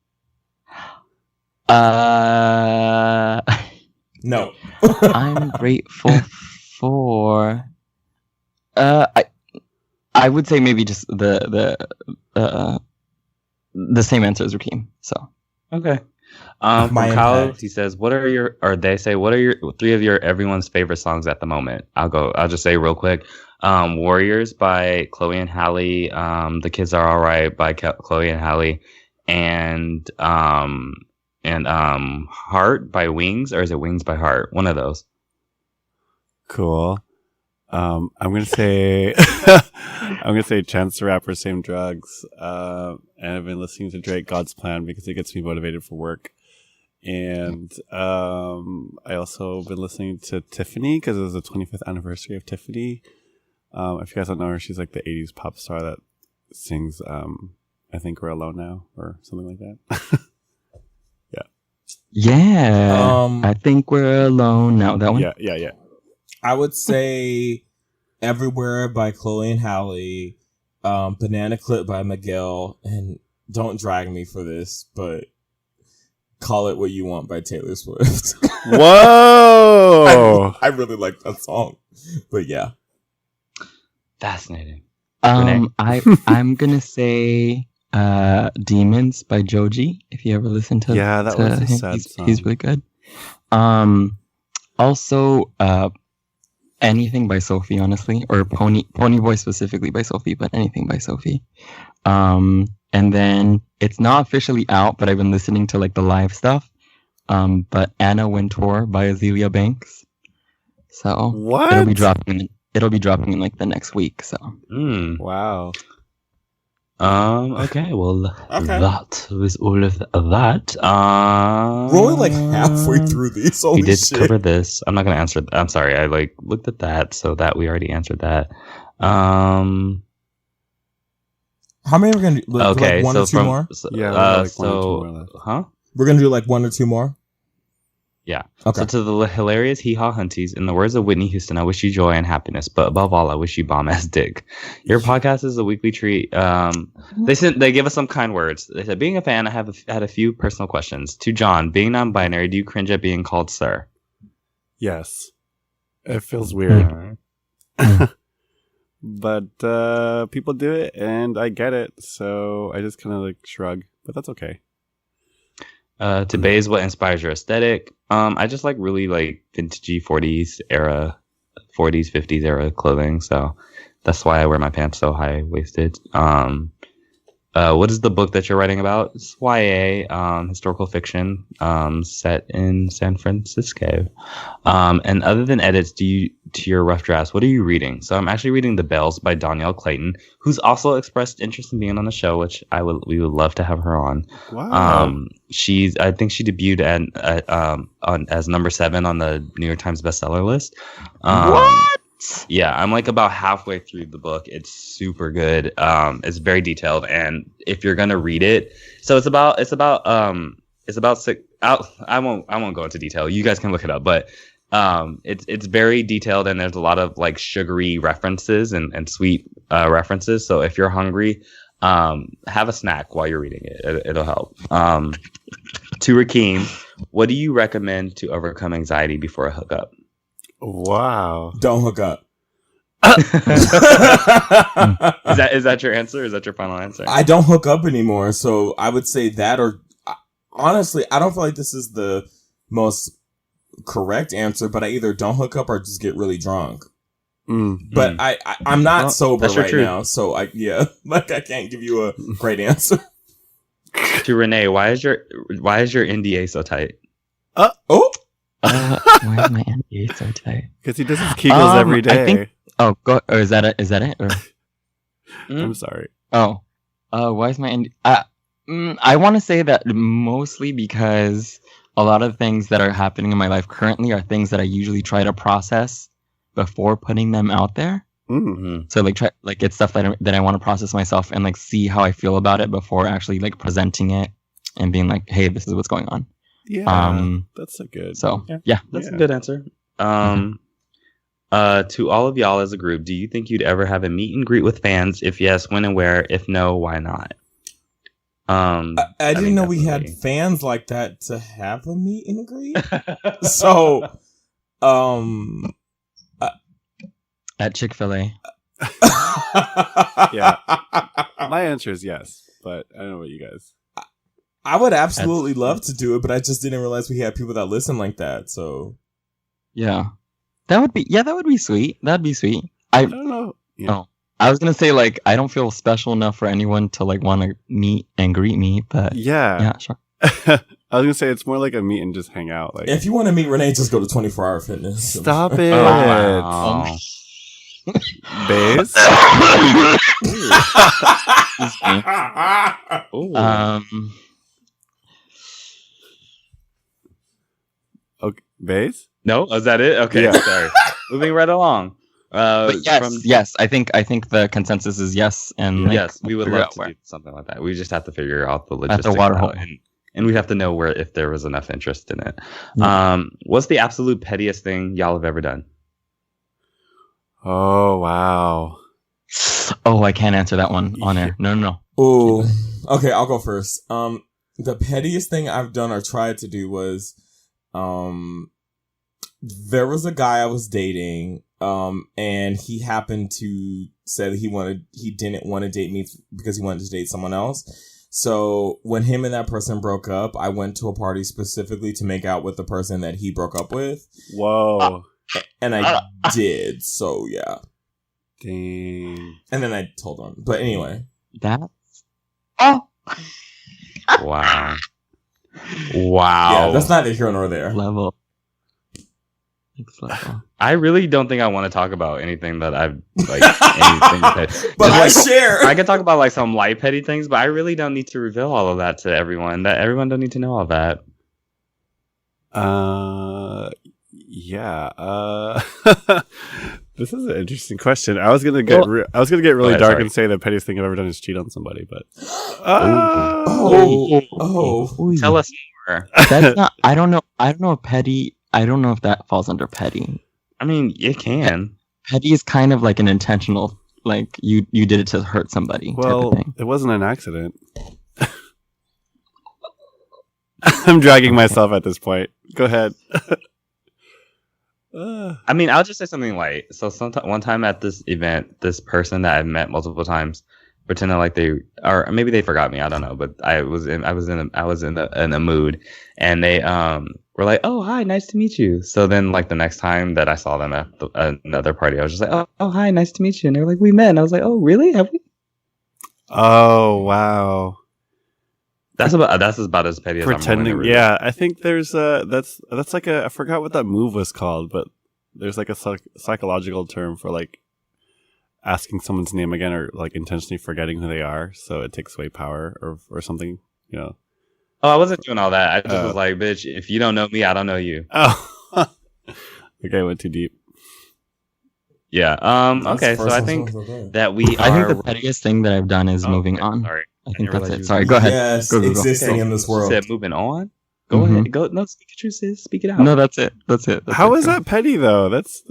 No. I'm grateful for. I would say maybe just the same answer as Rakeem. So okay. From Kyle, he says, what are your 3 of your everyone's favorite songs at the moment? I'll just say real quick. Warriors by Chloe and Halle, The Kids Are Alright by Chloe and Halle, and Heart by Wings, or is it Wings by Heart? One of those. Cool. I'm gonna say Chance the Rapper, Same Drugs. And I've been listening to Drake, God's Plan, because it gets me motivated for work. And I also been listening to Tiffany because it was the 25th anniversary of Tiffany. If you guys don't know her, she's like the 80s pop star that sings I Think We're Alone Now or something like that. Yeah. I Think We're Alone Now. That one? Yeah. I would say Everywhere by Chloe and Halle, Banana Clip by Miguel, and don't drag me for this, but Call It What You Want by Taylor Swift. Whoa! I really like that song, but yeah. Fascinating. I'm gonna say Demons by Joji. If you ever listen to that was a sad song. He's really good. Also anything by Sophie, honestly, or Pony Boy specifically by Sophie, but anything by Sophie. And then it's not officially out, but I've been listening to like the live stuff. But Anna Wintour by Azealia Banks. So what? It'll be dropping in like the next week. So wow. Okay. Well, that was all of that. We're only like halfway through these. Holy we did shit. cover this. I'm not gonna answer. I'm sorry. I like looked at that, so that we already answered that. How many are we gonna do? Okay, like one or two more? We're gonna do like one or two more. Yeah. Okay. So to the hilarious hee-haw hunties, in the words of Whitney Houston, I wish you joy and happiness, but above all, I wish you bomb-ass dick. Your podcast is a weekly treat. They give us some kind words. They said, being a fan, I had a few personal questions. To John, being non-binary, do you cringe at being called sir? Yes. It feels weird. But people do it, and I get it, so I just kind of like shrug, but that's okay. To Baze, what inspires your aesthetic? I just like really like vintagey 40s, 50s era clothing. So that's why I wear my pants so high waisted. What is the book that you're writing about? It's YA, historical fiction, set in San Francisco. And other than edits to your rough drafts, what are you reading? So I'm actually reading The Bells by Danielle Clayton, who's also expressed interest in being on the show, which we would love to have her on. Wow. I think she debuted as number 7 on the New York Times bestseller list. What? Yeah, I'm like about halfway through the book. It's super good. It's very detailed, and if you're gonna read it, so it's about six. I won't go into detail. You guys can look it up, but it's very detailed, and there's a lot of like sugary references and sweet references. So if you're hungry, have a snack while you're reading it. It'll help. To Rakeem, what do you recommend to overcome anxiety before a hookup? Wow. Don't hook up. Is that your answer? Is that your final answer? I don't hook up anymore, so I would say that, or honestly, I don't feel like this is the most correct answer, but I either don't hook up or just get really drunk. But I'm not sober right now, so I can't give you a great answer. To Renee, why is your NDA so tight? Why is my NDA so tight? Because he does his Kegels every day. Is that it? Or? I'm sorry. Why is my NDA? I want to say that mostly because a lot of things that are happening in my life currently are things that I usually try to process before putting them out there. Mm-hmm. So like it's stuff that I want to process myself and like see how I feel about it before actually like presenting it and being like, hey, this is what's going on. Yeah, that's a good. So that's a good answer. To all of y'all as a group, do you think you'd ever have a meet and greet with fans? If yes, when and where? If no, why not? I didn't know we had fans like that to have a meet and greet. So, at Chick-fil-A. Yeah, my answer is yes, but I don't know what you guys. I would absolutely love to do it, but I just didn't realize we had people that listen like that. So, yeah, that would be sweet. That'd be sweet. I don't know. Yeah. Oh, I was gonna say like I don't feel special enough for anyone to like want to meet and greet me, but yeah, sure. I was gonna say it's more like a meet and just hang out. Like, if you want to meet Renee, just go to 24 Hour Fitness. Stop it. Baze? Okay, Baze? No, is that it? Okay, sorry. Moving right along. But yes. I think the consensus is yes, and yes, we would love to do something like that. We just have to figure out the logistics. At the water hole. And we have to know if there was enough interest in it. What's the absolute pettiest thing y'all have ever done? Oh, wow. Oh, I can't answer that one on air. No. Oh, okay, I'll go first. The pettiest thing I've done or tried to do was, there was a guy I was dating, and he happened to say that he didn't want to date me because he wanted to date someone else. So when him and that person broke up, I went to a party specifically to make out with the person that he broke up with. Whoa. And I did, so yeah. Dang. And then I told him. But anyway. Wow. Wow. Yeah, that's neither here nor there. Level. I really don't think I want to talk about anything that I've like anything petty. But I share. I could talk about like some light petty things, but I really don't need to reveal all of that to everyone. That everyone don't need to know all that. Yeah. This is an interesting question. I was gonna get really dark and say the pettiest thing I've ever done is cheat on somebody, but tell us more. That's not. I don't know. Petty. I don't know if that falls under petty. I mean, it can. Petty is kind of like an intentional, like you did it to hurt somebody. Well, type of thing. It wasn't an accident. I'm dragging myself at this point. Go ahead. I mean, I'll just say something light. So one time at this event, this person that I've met multiple times pretended like or maybe they forgot me. I don't know, but I was in a mood, and they were like, "Oh, hi, nice to meet you." So then, like the next time that I saw them at another party, I was just like, "Oh, hi, nice to meet you," and they were like, "We met," and I was like, "Oh, really? Have we?" Oh, wow. That's about as petty as pretending. I'm Yeah, I think there's that's like I forgot what that move was called, but there's like a psychological term for like asking someone's name again or like intentionally forgetting who they are, so it takes away power or something, you know. Oh, I wasn't doing all that. I just was like, bitch, if you don't know me, I don't know you. Oh, okay, I went too deep. Yeah. Okay, so I think that we I think the pettiest thing that I've done is moving on. Sorry. I think that's it. Sorry, go ahead. Yes, go. Existing in this world. You said moving on? Go ahead. Go. No, speak it, sis. Speak it out. No, that's it. How is that petty though? That's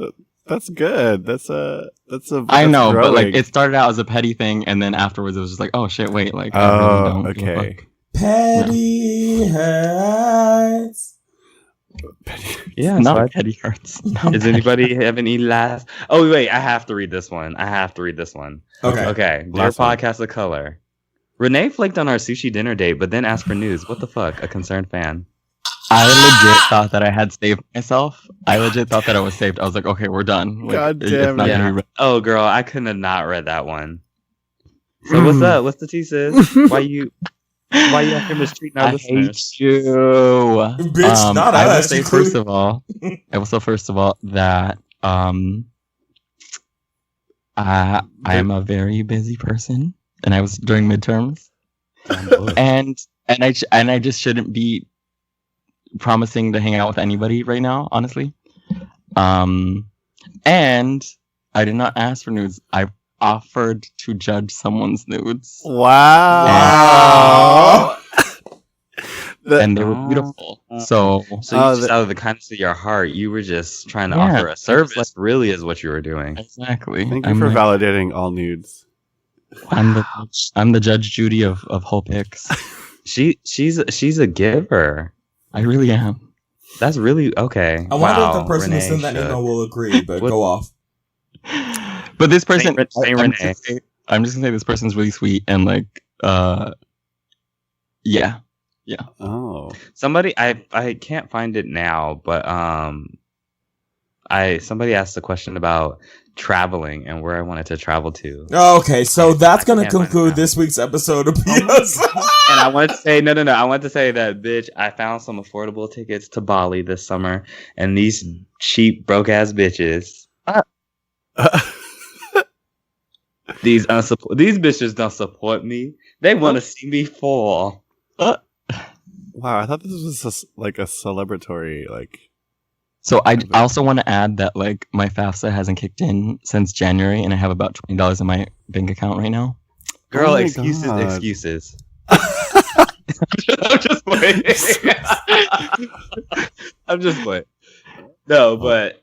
good. That's I know, growing. but like it started out as a petty thing, and then afterwards it was just like, oh shit, wait, like I really don't okay. Petty hurts. Yeah, not petty hurts. Does anybody have any last? Oh wait, I have to read this one. Okay. Dear Podcast of Color, Renee flaked on our sushi dinner date, but then asked for news. What the fuck? A concerned fan. I legit thought that I had saved myself. I legit thought that I was saved. I was like, okay, we're done. Like, God damn it. Yeah. Oh, girl, I couldn't have not read that one. So what's up? What's the tea, sis? Why you out here mistreating our listeners? I hate you. Bitch, not I will us. say first of all that I am a very busy person, and I was during midterms, and I just shouldn't be promising to hang out with anybody right now, honestly. And I did not ask for nudes. I offered to judge someone's nudes. Wow. And they were beautiful. So you just out of the kindness of your heart, you were just trying to offer a service. Like, really, is what you were doing. Exactly. Thank you for validating all nudes. I'm the Judge Judy of whole pics. She's a giver. I really am. That's really okay. I wonder if the person who sent that email will agree, but go off. But this person, Renee. I'm just gonna say this person's really sweet and like, yeah. Oh, somebody, I can't find it now, but somebody asked a question about traveling and where I wanted to travel to. Okay, so that's gonna conclude this week's episode of PS. And I wanted to say no. I wanted to say that, bitch, I found some affordable tickets to Bali this summer, and these cheap broke ass bitches. These bitches don't support me. They want to see me fall. Wow, I thought this was like a celebratory like. So I also want to add that like my FAFSA hasn't kicked in since January, and I have about $20 in my bank account right now. Girl, excuses. I'm just playing. I'm just playing. No, but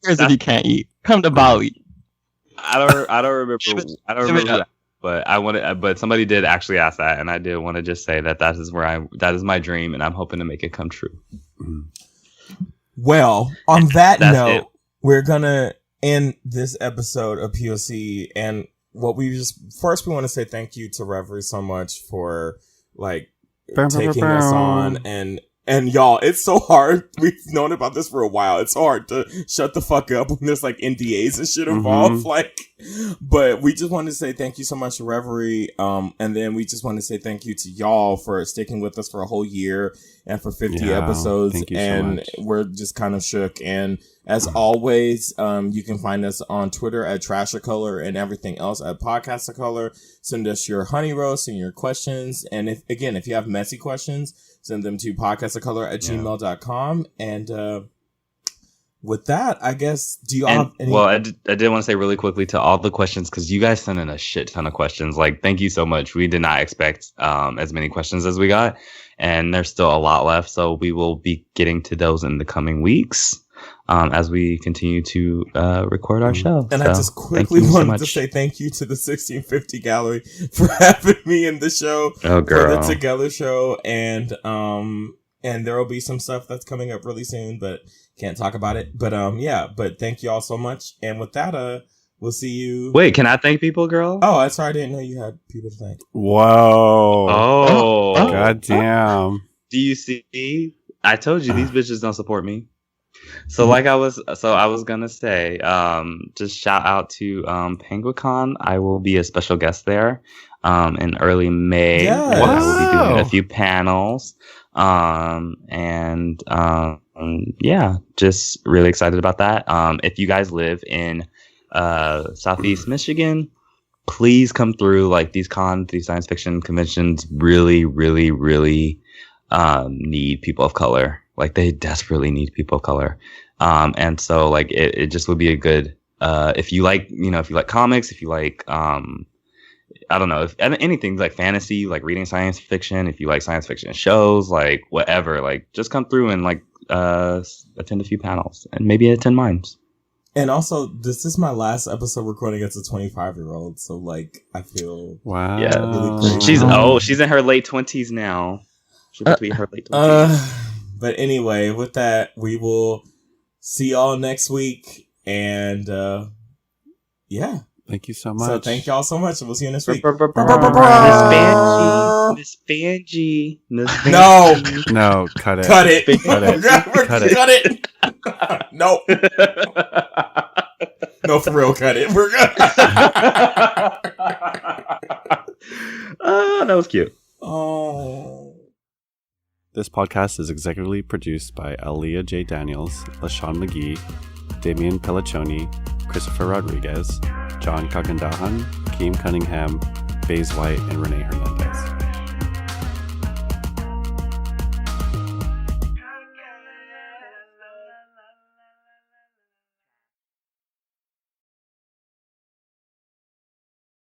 here's if you can't eat, come to Bali. I don't remember. But somebody did actually ask that, and I did want to just say that is my dream, and I'm hoping to make it come true. Well, on that note, we're gonna end this episode of POC, and we want to say thank you to Reverie so much for like taking us on, and y'all, it's so hard. We've known about this for a while. It's so hard to shut the fuck up when there's like NDAs and shit involved. But we just want to say thank you so much to Reverie. And then we just want to say thank you to y'all for sticking with us for a whole year and for 50 episodes. Thank you so much. We're just kind of shook. And as always, you can find us on Twitter at Trashacolor and everything else at Podcastacolor. Send us your honey roast and your questions. And if you have messy questions, send them to podcastacolor@gmail.com. And with that, I guess, do you all have any... Well, I did want to say really quickly to all the questions, because you guys sent in a shit ton of questions. Like, thank you so much. We did not expect as many questions as we got, and there's still a lot left. So we will be getting to those in the coming weeks as we continue to record our show. And I just quickly wanted to say thank you to the 1650 Gallery for having me in the show. Oh, girl. For the Together show. And there will be some stuff that's coming up really soon, but can't talk about it. But but thank you all so much. And with that, we'll see you. Wait, can I thank people, girl? Oh, that's right. I didn't know you had people to thank. Whoa. Oh. God damn. Do you see? I told you these bitches don't support me. So I was gonna say, just shout out to PenguinCon. I will be a special guest there in early May. Yes. I will be doing a few panels. Just really excited about that. If you guys live in Southeast Michigan, please come through. Like, these science fiction conventions really, really, really need people of color. Like, they desperately need people of color. And so like it just would be a good if you like comics, if you like I don't know, if anything like fantasy, like reading science fiction, if you like science fiction shows, like whatever, like just come through and like attend a few panels and maybe attend mine. And also, this is my last episode recording as a 25-year-old, so like I feel really great. She's in her late 20s now. She'll be in her late 20s. But anyway, with that, we will see y'all next week, and thank you so much. So thank y'all so much, and we'll see you next week. Miss Banji. No, cut it. Cut it. No. No, for real, cut it. We're gonna... Oh, that was cute. Oh. This podcast is executively produced by Aaliyah J. Daniels, LaShawn McGee, Damian Pelliccioni, Christopher Rodriguez, John Kagandahan, Keem Cunningham, Baze White, and Renee Hernandez.